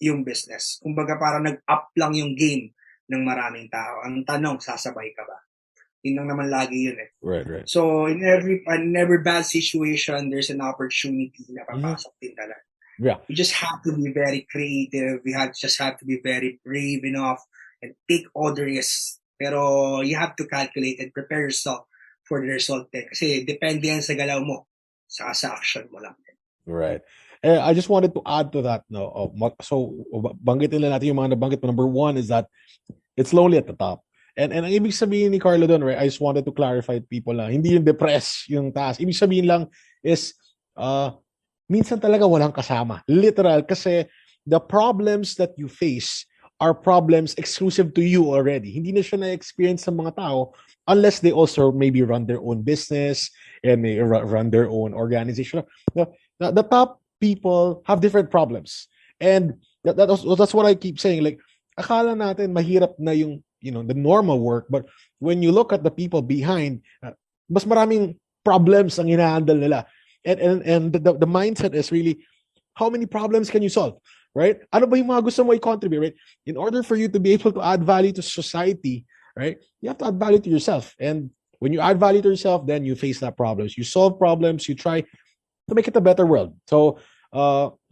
yung business. Kumbaga parang nag-up lang yung game ng maraming tao. Ang tanong, sasabay ka ba? Yun lang naman lagi yun eh. Right. So in every bad situation, there's an opportunity na papasok din talaga. Yeah. You just have to be very creative. Just have to be very brave enough and take all the risks. Pero you have to calculate and prepare yourself for the result eh. Kasi depende yan sa galaw mo, sa action mo lang. Right. I just wanted to add to that. No, so banggitin lang natin yung mga nabanggit mo. Number one is that it's lonely at the top. And ang ibig sabihin ni Carlo doon, right? I just wanted to clarify to people na hindi yung depress yung task. Ibig sabihin lang is minsan talaga walang kasama. Literal. Kasi the problems that you face are problems exclusive to you already. Hindi na siya na-experience ng mga tao unless they also maybe run their own business and they run their own organization. The top people have different problems. And that's what I keep saying. Like, akala natin mahirap na yung, the normal work. But when you look at the people behind, mas maraming problems ang hinahandle nila. And the mindset is really, how many problems can you solve? Right? Ano ba yung mga gusto mo i-contribute, right? In order for you to be able to add value to society, right? You have to add value to yourself. And when you add value to yourself, then you face that problems. You solve problems, you try to make it a better world. So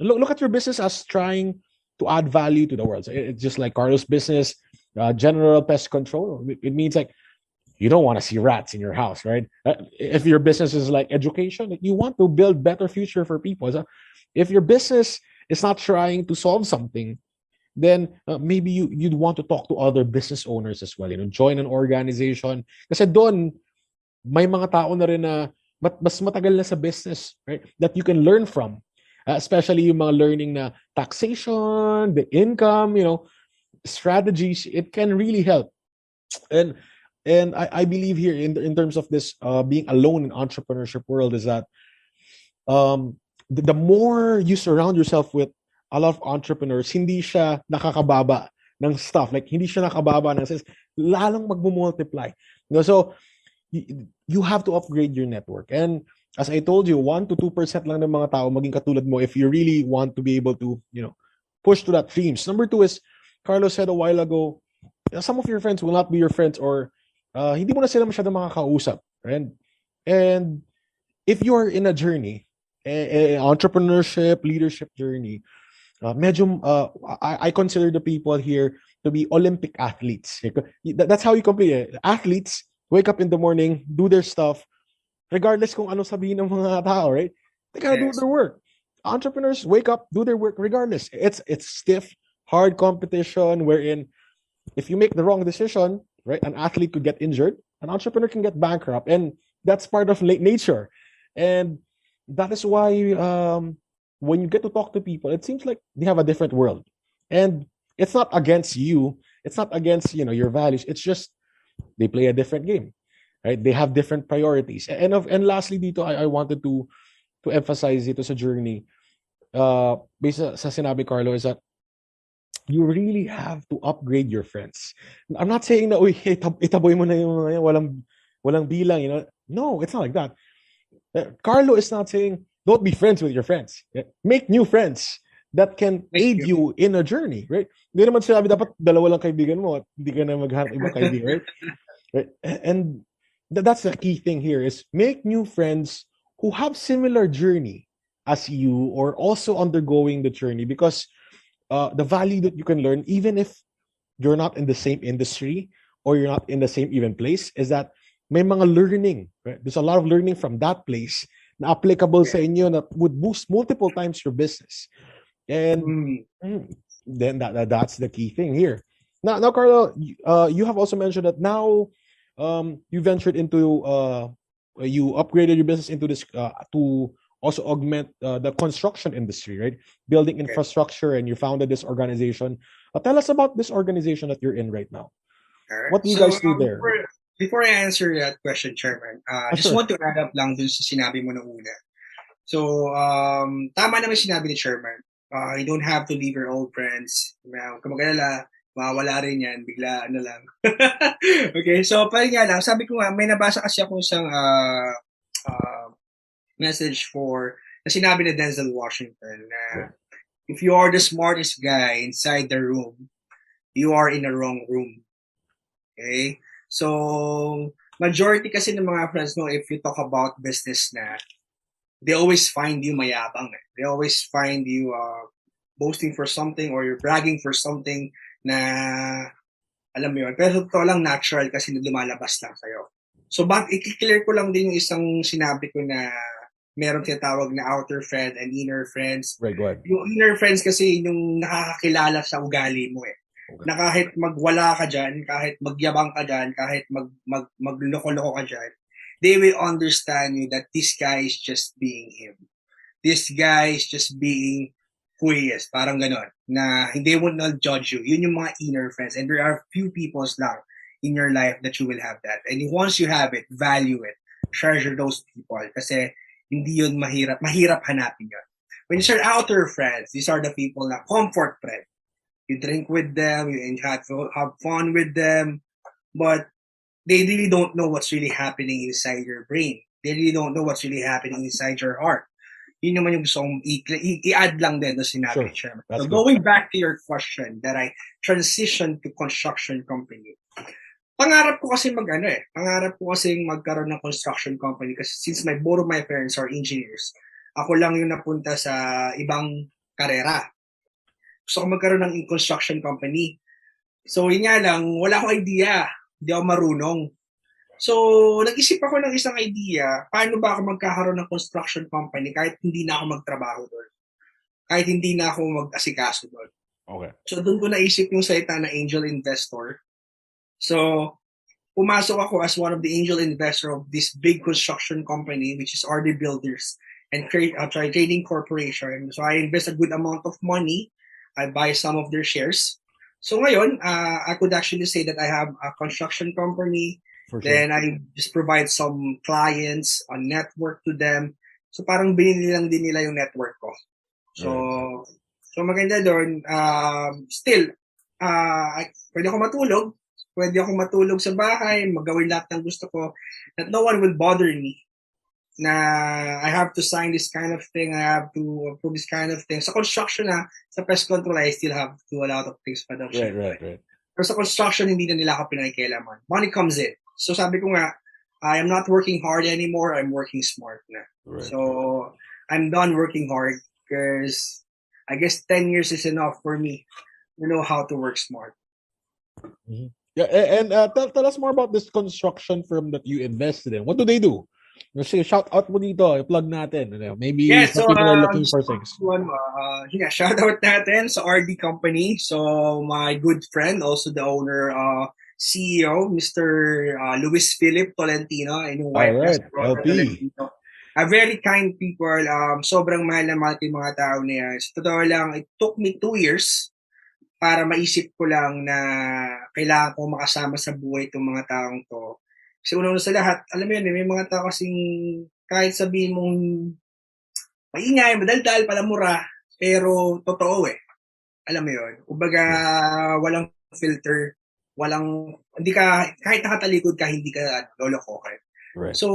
look at your business as trying to add value to the world. So it's just like Carlo's business, General Pest Control. It means like you don't want to see rats in your house, right? If your business is like education, you want to build better future for people. So if your business is not trying to solve something, then maybe you'd want to talk to other business owners as well. Join an organization. Kasi doon, may mga tao na rin na mas matagal na sa business, right? That you can learn from. Especially yung mga learning na taxation, the income, strategies. It can really help. And I believe here in terms of this being alone in entrepreneurship world is that the more you surround yourself with a lot of entrepreneurs, hindi siya nakakababa ng stuff. Like, hindi siya nakababa ng sense, lalong magmumultiply. So, you have to upgrade your network. And as I told you, 1 to 2% lang ng mga tao maging katulad mo if you really want to be able to, push to that dreams. Number 2 is, Carlos said a while ago, some of your friends will not be your friends or hindi mo na sila masyadong makakausap. And if you are in a journey, entrepreneurship, leadership journey, I consider the people here to be Olympic athletes. That's how you complete it. Athletes wake up in the morning, do their stuff, regardless kung ano sabihin ng mga tao, right? They gotta do their work. Entrepreneurs wake up, do their work regardless. It's stiff, hard competition wherein if you make the wrong decision, right, an athlete could get injured, an entrepreneur can get bankrupt, and that's part of nature. And that is why when you get to talk to people, it seems like they have a different world. And it's not against you. It's not against, your values. It's just they play a different game, right? They have different priorities. And lastly, dito, I wanted to emphasize dito sa journey, based sa sinabi Carlo, is that you really have to upgrade your friends. I'm not saying na, uy, itaboy mo na yung mga walang bilang, No, it's not like that. Carlo is not saying, don't be friends with your friends. Make new friends that can aid you in a journey, right? Hindi naman sinabi dapat dalawa lang kaibigan mo at hindi ka na maghanap ibang kaibigan, right? And that's the key thing here is make new friends who have similar journey as you or also undergoing the journey, because the value that you can learn, even if you're not in the same industry or you're not in the same even place, is that may mga learning, right? There's a lot of learning from that place na applicable sa inyo that would boost multiple times your business. And then that's the key thing here. Now Carlo, you have also mentioned that now you ventured into you upgraded your business into this to also augment the construction industry, right? Building infrastructure, and you founded this organization. Tell us about this organization that you're in right now. Alright. What do you So, guys do there? before I answer that question, Chairman, just Sure. want to add up lang dun sa sinabi mo na una. So, tama naman sinabi ni Chairman. You don't have to leave your old friends. Huwag ka mag-alala, mawawala rin yan, bigla ano lang. Okay, so parang nga lang, sabi ko nga, may nabasa kasi ako isang message na sinabi ni Denzel Washington na if you are the smartest guy inside the room, you are in the wrong room. Okay? So, majority kasi ng mga friends mo, if you talk about business na, they always find you mayabang. They always find you boasting for something or you're bragging for something na alam mo yun. Pero totoo lang natural kasi lumalabas lang sa'yo. So, i-clear ko lang din yung isang sinabi ko na meron tinatawag na outer friend and inner friends. Right, go ahead. Yung inner friends kasi yung nakakakilala sa ugali mo eh. Okay. Na kahit magwala ka dyan, kahit magyabang ka dyan, kahit magloko-loko ka dyan, they will understand you that this guy is just being him. This guy is just being who he is. Parang ganon. Na they will not judge you. Yun yung mga inner friends. And there are few people lang in your life that you will have that. And once you have it, value it. Treasure those people. Kasi hindi yun mahirap. Mahirap hanapin yun. When you say outer friends, these are the people na comfort friend. You drink with them, you have fun with them, but they really don't know what's really happening inside your brain. They really don't know what's really happening inside your heart. Yun naman yung gusto kong i-add lang din na sinabi ni Chairman. So going back to your question that I transitioned to construction company. Pangarap ko kasi pangarap ko kasi magkaroon ng construction company kasi since both of my parents are engineers, ako lang yung napunta sa ibang karera. Gusto ko magkaroon ng construction company. So yun nga lang, wala akong idea. Hindi ako marunong. So, nag-isip ako ng isang idea, paano ba ako magkakaroon ng construction company kahit hindi na ako magtrabaho doon? Kahit hindi na ako mag-asikaso doon. Okay. So, doon ko naisip yung salita na angel investor. So, pumasok ako as one of the angel investor of this big construction company, which is RD Builders and Trading Corporation. So, I invest a good amount of money. I buy some of their shares. So, ngayon, I could actually say that I have a construction company. Sure. Then I just provide some clients on network to them. So parang binili lang din nila yung network ko. So so maganda doon. Still, pwede ako matulog. Pwede ako matulog sa bahay, magawin lahat ng gusto ko. That no one will bother me. Na I have to sign this kind of thing, I have to approve this kind of thing. Sa construction sa pest control, I still have to do a lot of things pa daw. Right. Pero sa construction, hindi na nila ako pinakikialaman. Money comes in. So sabi ko nga, I am not working hard anymore, I'm working smart na. Right. So I'm done working hard because I guess 10 years is enough for me to know how to work smart. Mm-hmm. Yeah, and tell us more about this construction firm that you invested in. What do they do? Shout out mo dito, i-plug natin. Maybe some people are looking for things. Shout out natin sa RD company. So my good friend, also the owner, CEO, Mr. Luis Philip Tolentino, and yung wife niya, LP. A very kind people. Sobrang mahal na mahal yung mga tao niya. So, totoo lang, it took me 2 years para maisip ko lang na kailangan ko makasama sa buhay itong mga taong to. Kasi una sa lahat, alam mo yun, may mga tao kasing kahit sabihin mong maingay, madaldal, palamura, pero totoo Alam mo yun. Kumbaga, walang filter, hindi ka, kahit nakatalikod ka, hindi ka loloko. Right. So,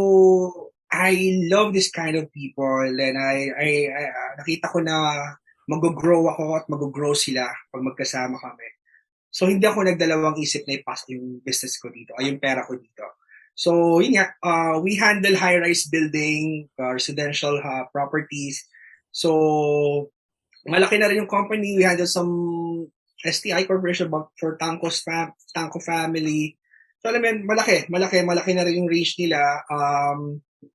I love this kind of people and I nakita ko na mag-grow ako at mag-grow sila pag magkasama kami. So, hindi ako nagdalawang isip na ipasok yung business ko dito, yung pera ko dito. So, yun nga, we handle high-rise building, residential properties. So, malaki na rin yung company. We handle some STI Corporation for Tanco family. So, alam mo yun, malaki na rin yung range nila.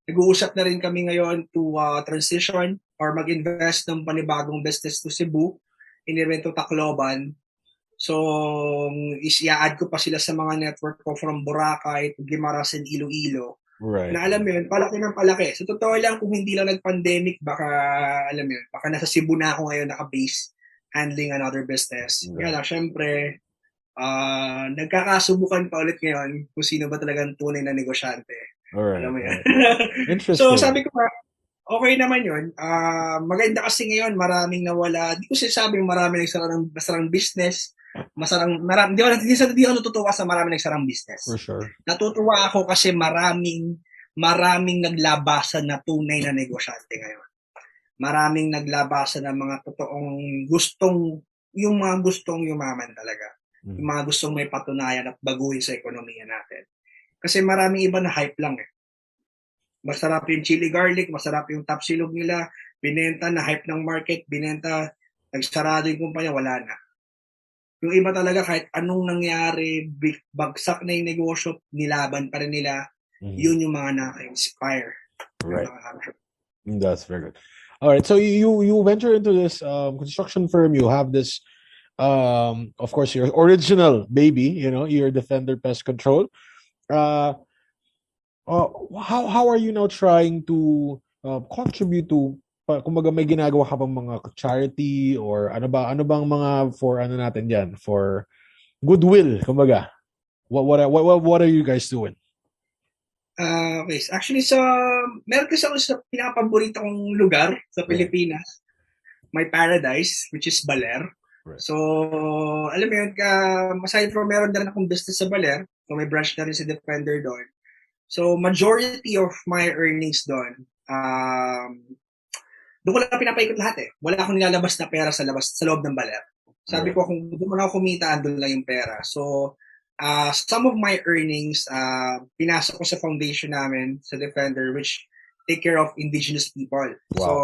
Nag-uusap na rin kami ngayon to transition or mag-invest ng panibagong business to Cebu, in-evento Tacloban. So, i-add ko pa sila sa mga network ko from Boracay to Guimaras and Iloilo Right. Na alam mo yun, palaki ng palaki. Sa totoo lang, kung hindi lang nag-pandemic, baka, alam mo yun, baka nasa Cebu na ako ngayon naka-base handling another business. Kaya Right. lang, syempre, nagkakasubukan pa ulit ngayon kung sino ba talagang tunay na negosyante. All right. Alam mo All yun. right. So, Interesting. sabi ko nga, okay naman yun. Maganda kasi ngayon, maraming nawala. Di ko sinasabing marami nagsarang business. Di ako natutuwa sa marami nagsarang For business. sure. Natutuwa ako kasi maraming naglabasan na tunay na negosyante ngayon. Maraming naglabasan ng mga totoong yung mga gustong yumaman talaga. Yung mga gustong may patunayan at baguhin sa ekonomiya natin. Kasi maraming iba na hype lang eh. Masarap yung chili garlic, masarap yung top silog nila, binenta na hype ng market, binenta, nagsarado yung kumpanya, wala na. Yung iba talaga kahit anong nangyari, bagsak na yung negosyo, nilaban pa rin nila. Yun yung mga naka-inspire. Right. Mga That's very good. All right. So you venture into this construction firm. You have this, of course, your original baby. You know, your Defender Pest Control. Uh, how are you now trying to contribute to? Kumbaga may ginagawa ka bang mga charity or ano bang mga for ano natin diyan for goodwill kumbaga. What are you guys doing? Okay. Actually, meron kasi ako sa pinapaborito kong lugar sa Pilipinas. May paradise, which is Baler. Right. So, alam mo yun, aside from meron na rin akong business sa Baler, so may branch na rin si Defender doon. So, majority of my earnings doon, doon ko lang pinapaikot lahat eh. Wala akong nilalabas na pera sa loob ng Baler. Sabi ko, kung doon mo na ako kumita, doon lang yung pera. So, some of my earnings, pinasok ko sa foundation namin, sa Defender, which take care of indigenous people. Wow. So,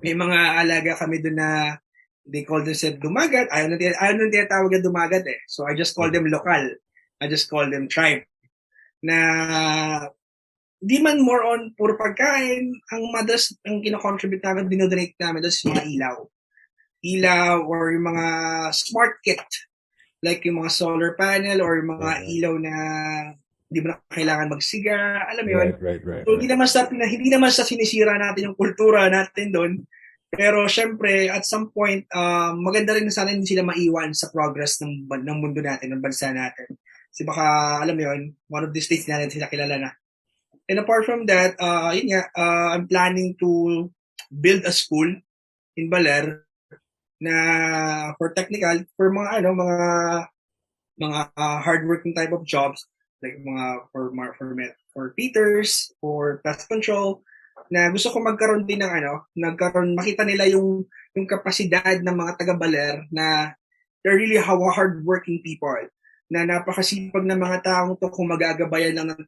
may mga alaga kami doon na they call themselves dumagat. Ayaw nung tinatawag na dumagat eh. So, I just call them lokal. I just call them tribe. Na di man more on puro pagkain, ang madalas ang kino-contribute namin, dinodonate namin, that's mga ilaw or yung mga smart kit, like yung mga solar panel or yung mga ilaw na hindi mo na kailangan magsiga, alam mo yun. Right. So hindi naman sa sinisira natin yung kultura natin doon, pero syempre at some point maganda rin sana hindi sila maiwan sa progress ng mundo natin, ng bansa natin. Kasi baka alam mo yun, one of these days natin sila kilala na. And apart from that, I'm planning to build a school in Baler na for technical, for mga hardworking type of jobs, like mga for feeders, for pest control, na gusto ko magkaroon din makita nila yung kapasidad ng mga taga Baler na they're really hardworking people, na napakasipag ng mga taong to kung magagabayan lang ng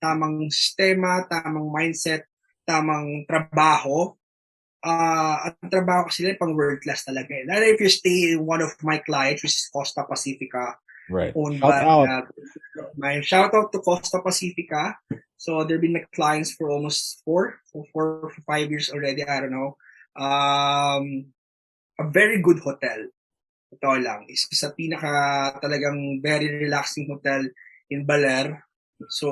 tamang sistema, tamang mindset, tamang trabaho. Ang trabaho kasi nila pang world class talaga. Lalo if you stay in one of my clients, which is Costa Pacifica, owned by my shout out to Costa Pacifica. So they've been my clients for almost 4 or 5 years already. I don't know. A very good hotel. Ito lang, isa sa talagang very relaxing hotel in Baler. So,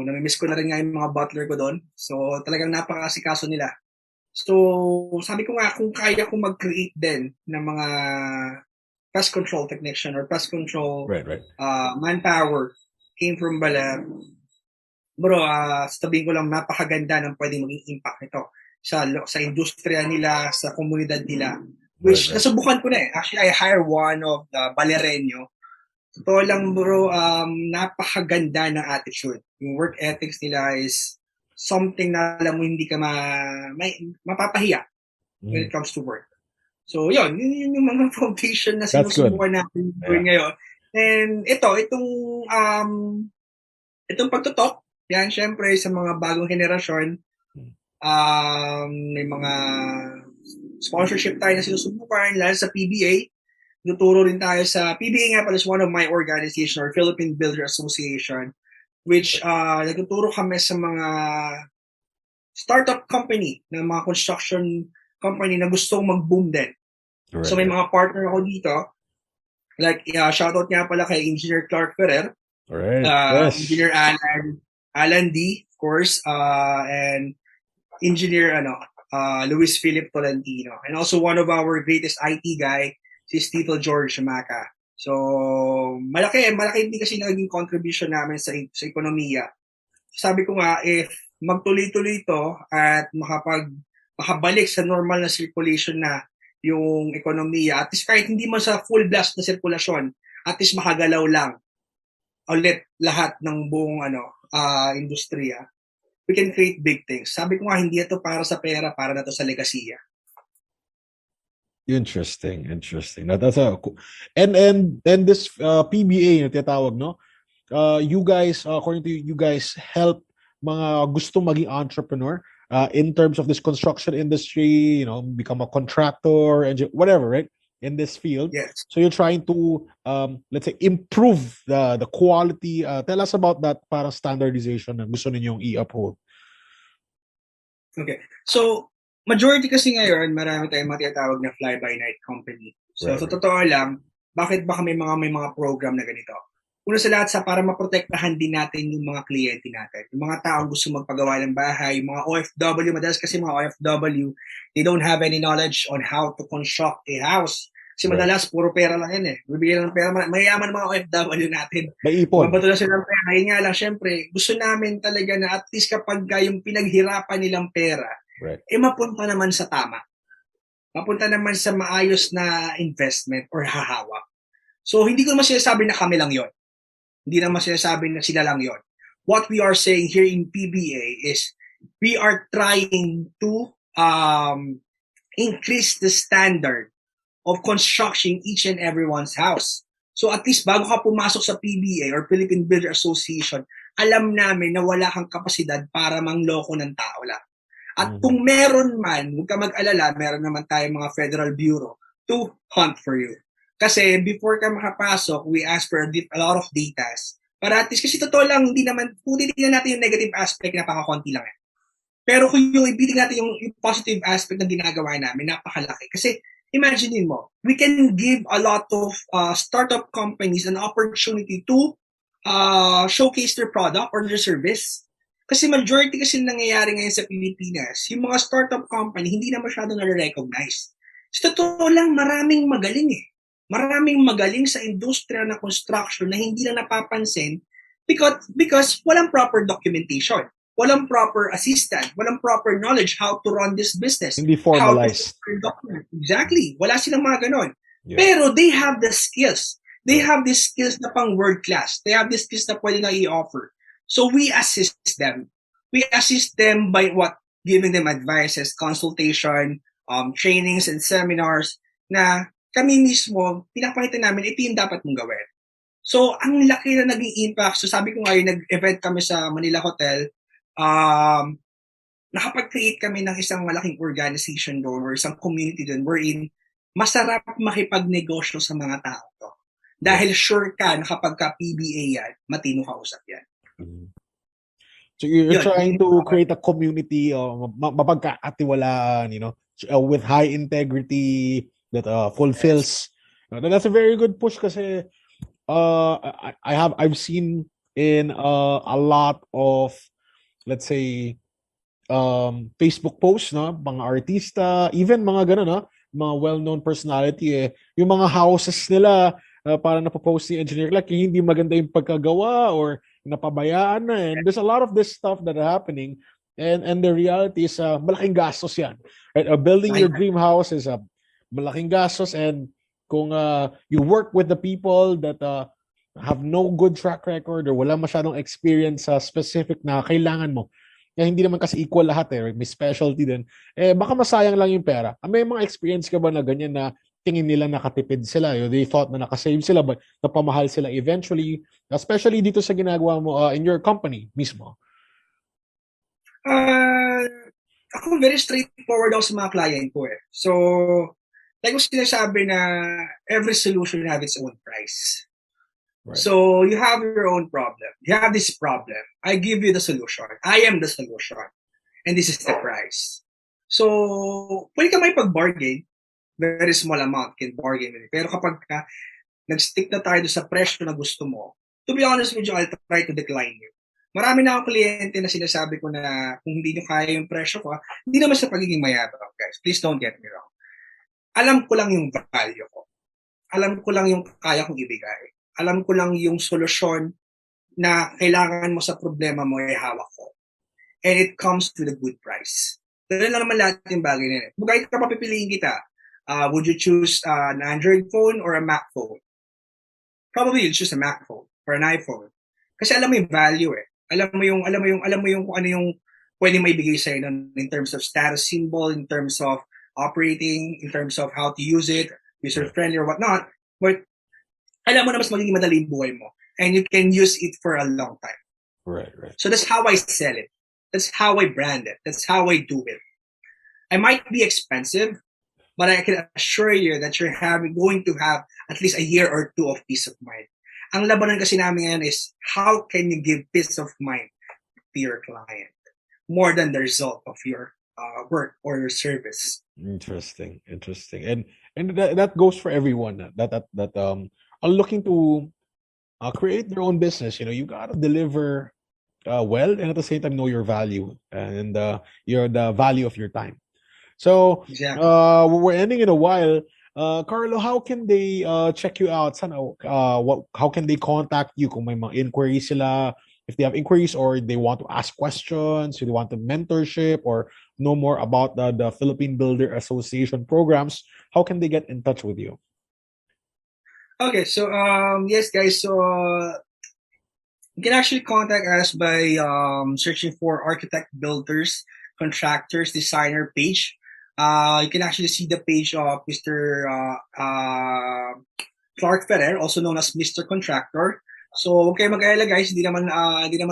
namimiss ko na rin nga yung mga butler ko doon. So, talagang napaka-asikaso nila. So, sabi ko nga, kung kaya ko mag-create din ng mga pest control technician or pest control manpower came from Baler, bro, sabihin ko lang, napakaganda ng pwedeng maging impact nito sa industriya nila, sa komunidad nila. Which nasubukan ko na eh. Actually, I hire one of the Balereño. Totoo lang bro, napakaganda ng attitude. Yung work ethics nila is something na alam mo hindi ka mapapahiya when it comes to work. So yun yung mga foundation na sinusubukan natin gawin ngayon. And itong pagtutok, yan syempre sa mga bagong henerasyon, may mga sponsorship tayo na sinusubukan, lalo sa PBA. Tuturo rin tayo sa PBA nga pala is one of my organization or Philippine Builder Association, which nagtuturo kami sa mga startup company, na mga construction company na gustong mag-boom din. So may mga partner ako dito. Like, shoutout nga pala kay Engineer Clark Ferrer, Engineer Alan, Alan D, of course, and engineer Luis Philip Tolentino. And also one of our greatest IT guy, si Steve George Maca. So, malaki din kasi naging contribution namin sa ekonomiya. Sabi ko nga, if magtuloy-tuloy ito at makabalik sa normal na circulation na yung ekonomiya, at least kahit hindi man sa full blast na sirkulasyon, at least makagalaw lang ulit lahat ng buong industriya, we can create big things. Sabi ko nga, hindi ito para sa pera, para na to sa legasiya. Interesting. That's a and this PBA na tinatawag, no? You guys, according to you guys, help mga gusto maging entrepreneur in terms of this construction industry, become a contractor, whatever, right? In this field. Yes. So you're trying to, let's say, improve the quality. Tell us about that parang standardization na gusto ninyong i-uphold. Okay. So, majority kasi ngayon, marami tayong matinatawag na fly-by-night company. So, sa totoo lang, bakit ba may mga program na ganito? Una sa lahat, para maprotektahan din natin yung mga kliyente natin. Yung mga taong gusto magpagawa ng bahay, yung mga OFW, madalas kasi mga OFW, they don't have any knowledge on how to construct a house. Kasi madalas, puro pera lang yan eh. Bibigyan ng pera, mayaman mga OFW natin. May ipon. Mabato na sila ng pera. Ayun nga lang, syempre, gusto namin talaga na at least kapag yung pinaghirapan nilang pera, mapunta naman sa tama. Mapunta naman sa maayos na investment or hahawak. So, hindi ko naman sinasabi na kami lang yon. Hindi naman sinasabi na sila lang yon. What we are saying here in PBA is we are trying to increase the standard of construction each and everyone's house. So at least bago ka pumasok sa PBA or Philippine Builder Association, alam namin na wala kang kapasidad para mangloko ng tao lang. At kung meron man, huwag ka mag-alala, meron naman tayong mga Federal Bureau to hunt for you. Kasi before ka makapasok, we ask for a lot of data. Para at least, kasi totoo lang, hindi naman, kung titignan natin yung negative aspect, napakakonti lang yan. Pero kung yung ibitin natin yung positive aspect ng ginagawa namin, napakalaki. Kasi imagine mo, we can give a lot of startup companies an opportunity to showcase their product or their service. Kasi majority kasi nangyayari ngayon sa Pilipinas, yung mga startup company, hindi na masyado na-recognize. So totoo lang, maraming magaling eh. Maraming magaling sa industriya na construction na hindi na napapansin because walang proper documentation, walang proper assistant, walang proper knowledge how to run this business. Hindi formalized. Exactly. Wala silang mga ganon. Yeah. Pero they have the skills. They have the skills na pang world class. They have the skills na pwede na i-offer. So we assist them. We assist them by what? Giving them advices, consultation, trainings and seminars na kami mismo, pinapakita namin, ito yung dapat mong gawin. So, ang laki na naging impact. So, sabi ko ngayon, nag-event kami sa Manila Hotel. Nakapag-create kami ng isang malaking organization doon or isang community doon wherein masarap makipagnegosyo sa mga tao to. Dahil sure ka na kapag ka PBA yan, matino kausap yan. So, you're trying to create a community, mapagkakatiwalaan, with high integrity, that fulfills. That's a very good push kasi I've seen in a lot of, let's say, Facebook posts, no, mga artista, even mga ganun, no, mga well-known personality, yung mga houses nila para napopost ni engineer like hindi maganda yung pagkagawa or napabayaan na, and there's a lot of this stuff that are happening, and the reality is malaking gastos yan, right? Building your dream house is malaking gastos, and kung you work with the people that have no good track record or wala masyadong experience sa specific na kailangan mo, hindi naman kasi equal lahat may specialty din, baka masayang lang yung pera. May mga experience ka ba na ganyan na tingin nila nakatipid sila, they thought na nakasave sila but napamahal sila eventually, especially dito sa ginagawa mo in your company mismo? Ako very straightforward ako sa mga client ko So, like was sinasabi na every solution have its own price. Right. So, you have your own problem. You have this problem. I give you the solution. I am the solution. And this is the price. So, pwede ka may pag-bargain. Very small amount can bargain. Pero kapag nag-stick na tayo sa presyo na gusto mo, to be honest with you, I'll try to decline you. Marami na akong kliyente na sinasabi ko na kung hindi nyo kaya yung presyo ko, hindi naman sa pagiging mayabang, guys. Please don't get me wrong. Alam ko lang yung value ko. Alam ko lang yung kaya kong ibigay. Alam ko lang yung solusyon na kailangan mo sa problema mo ay hawak ko. And it comes with a good price. Ganun lang naman lahat yung bagay na yun. Kung kahit ka papipiliin kita, would you choose an Android phone or a Mac phone? Probably you'll choose a Mac phone or an iPhone. Kasi alam mo yung value eh. Alam mo yung kung ano yung pwede maibigay sa in terms of status symbol, in terms of operating, in terms of how to use it, user friendly or whatnot. But alam mo na mas magiging madali yung buhay mo. And you can use it for a long time. Right. So that's how I sell it. That's how I brand it. That's how I do it. I might be expensive, but I can assure you that you're going to have at least a year or two of peace of mind. Ang labanan kasi namin ngayon is how can you give peace of mind to your client more than the result of your work or your service. Interesting. And that goes for everyone that are looking to create their own business. You gotta deliver well, and at the same time know your value and the value of your time. So Exactly. we're ending in a while. Carlo, how can they check you out? Sana, how can they contact you kung may mga inquiries sila? If they have inquiries or they want to ask questions, or they want a mentorship or know more about the Philippine Builder Association programs, how can they get in touch with you? Okay, so yes, guys. So you can actually contact us by searching for architect, builders, contractors, designer page. You can actually see the page of Mr. Clark Ferrer, also known as Mr. Contractor. So, huwag kayo mag-alala guys, hindi naman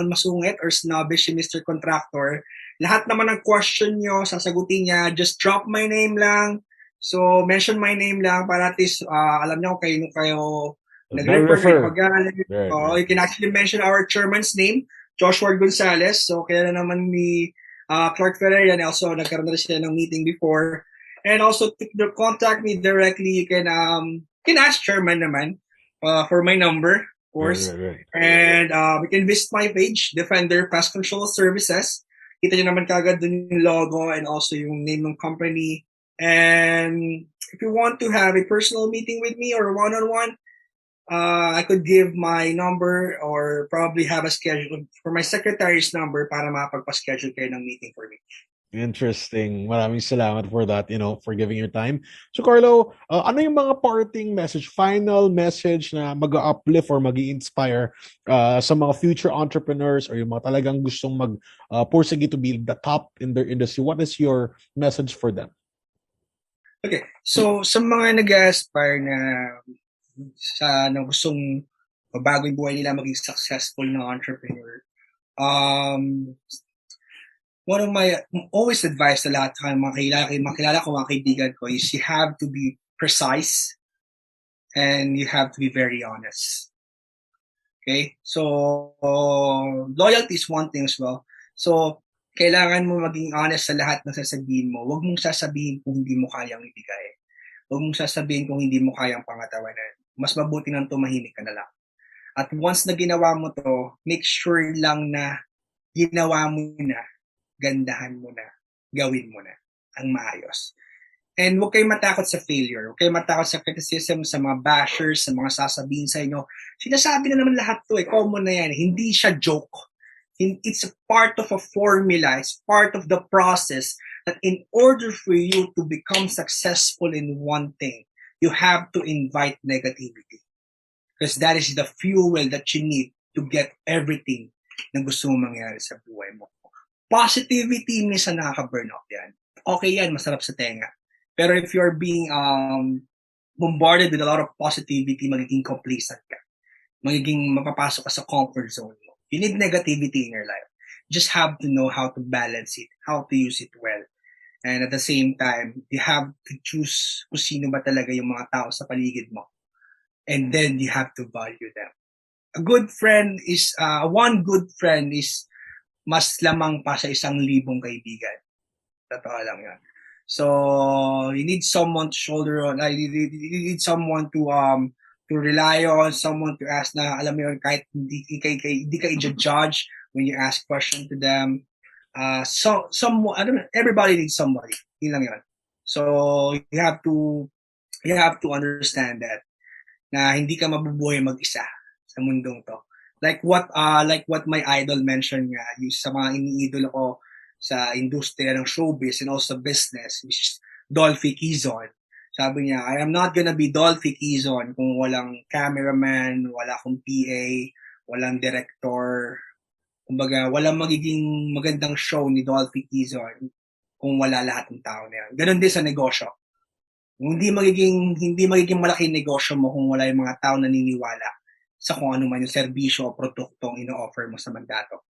masungit or snobbish si Mr. Contractor. Lahat naman ng question nyo, sasagutin niya, just drop my name lang. So, mention my name lang para at least alam niyo kung kayo nag-refer, kayo pag-galing. Right. You can actually mention our chairman's name, Joshua Gonzalez. So, kaya naman ni Clark Ferrer yan. Also, nagkaroon na rin sila ng meeting before. And also, to contact me directly, you can ask chairman naman for my number, of course. Right. And you can visit my page, Defender Pest Control Services. Kita nyo naman kagad dun yung logo and also yung name ng company. And if you want to have a personal meeting with me or one-on-one, I could give my number or probably have a schedule for my secretary's number para mapagpa-schedule kayo ng meeting for me. Interesting. Maraming salamat for that, for giving your time. So Carlo, ano yung mga parting message, final message na mag-uplift or mag-inspire sa mga future entrepreneurs or yung mga talagang gustong pursige to be the top in their industry? What is your message for them? Okay. So sa mga nag-aspire na gustong mabago yung buhay nila, maging successful na entrepreneur, one of my always advice sa lahat ng mga makilala ko, mga kaibigan ko is you have to be precise and you have to be very honest. Okay? So, loyalty is one thing as well. So, kailangan mo maging honest sa lahat ng sasabihin mo. Huwag mong sasabihin kung hindi mo kayang ibigay. Huwag mong sasabihin kung hindi mo kayang pangatawanan. Mas mabuti nang tumahimik ka na lang. At once na ginawa mo to, make sure lang na ginawa mo na, gandahan mo na, gawin mo na ang maayos. And huwag kayong matakot sa failure. Huwag kayong matakot sa criticism, sa mga bashers, sa mga sasabihin sa inyo. Sinasabi na naman lahat to common na yan. Hindi siya joke. It's a part of a formula. It's part of the process that in order for you to become successful in one thing, you have to invite negativity. Because that is the fuel that you need to get everything na gusto mo mangyari sa buhay mo. Positivity, minsan nakaka-burn out yan. Okay yan, masarap sa tenga. Pero if you're being bombarded with a lot of positivity, magiging complacent ka. Magiging mapapasok ka sa comfort zone mo. You need negativity in your life. You just have to know how to balance it, how to use it well. And at the same time, you have to choose kung sino ba talaga yung mga tao sa paligid mo. And then you have to value them. One good friend is mas lamang pa sa 1,000 kaibigan. Totoo lang yan. So, you need someone to shoulder on, you need someone to rely on, someone to ask na, alam mo yun, kahit hindi ka i-judge, when you ask question to them. I don't know, everybody needs somebody. Yun lang yun. So you have to understand that na hindi ka mabubuhay mag-isa sa mundong to. Like what my idol mentioned nga, yung sa mga iniidolo ko sa industriya ng showbiz and also business, which is Dolphy Quezon. Sabi niya, I am not gonna be Dolphy Quezon kung walang cameraman, wala akong PA, walang director. Kumbaga, walang magiging magandang show ni Dolphy Quezon kung wala lahat ng tao na yan. Ganon din sa negosyo. Hindi magiging malaki yung negosyo mo kung wala yung mga tao naniniwala sa kung ano man yung serbisyo o produktong ino-offer mo sa mandato.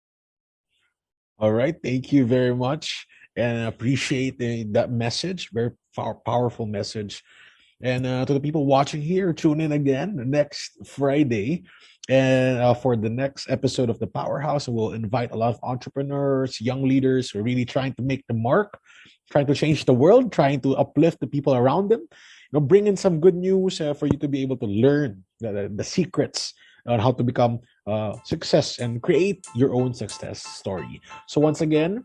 All right. Thank you very much. And I appreciate that message. Very powerful message. And to the people watching here, tune in again next Friday. And for the next episode of the Powerhouse, we'll invite a lot of entrepreneurs, young leaders who are really trying to make the mark, trying to change the world, trying to uplift the people around them. Bring in some good news for you to be able to learn the secrets on how to become success and create your own success story. So once again,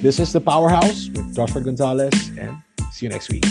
this is the Powerhouse with Joshua Gonzalez, and see you next week.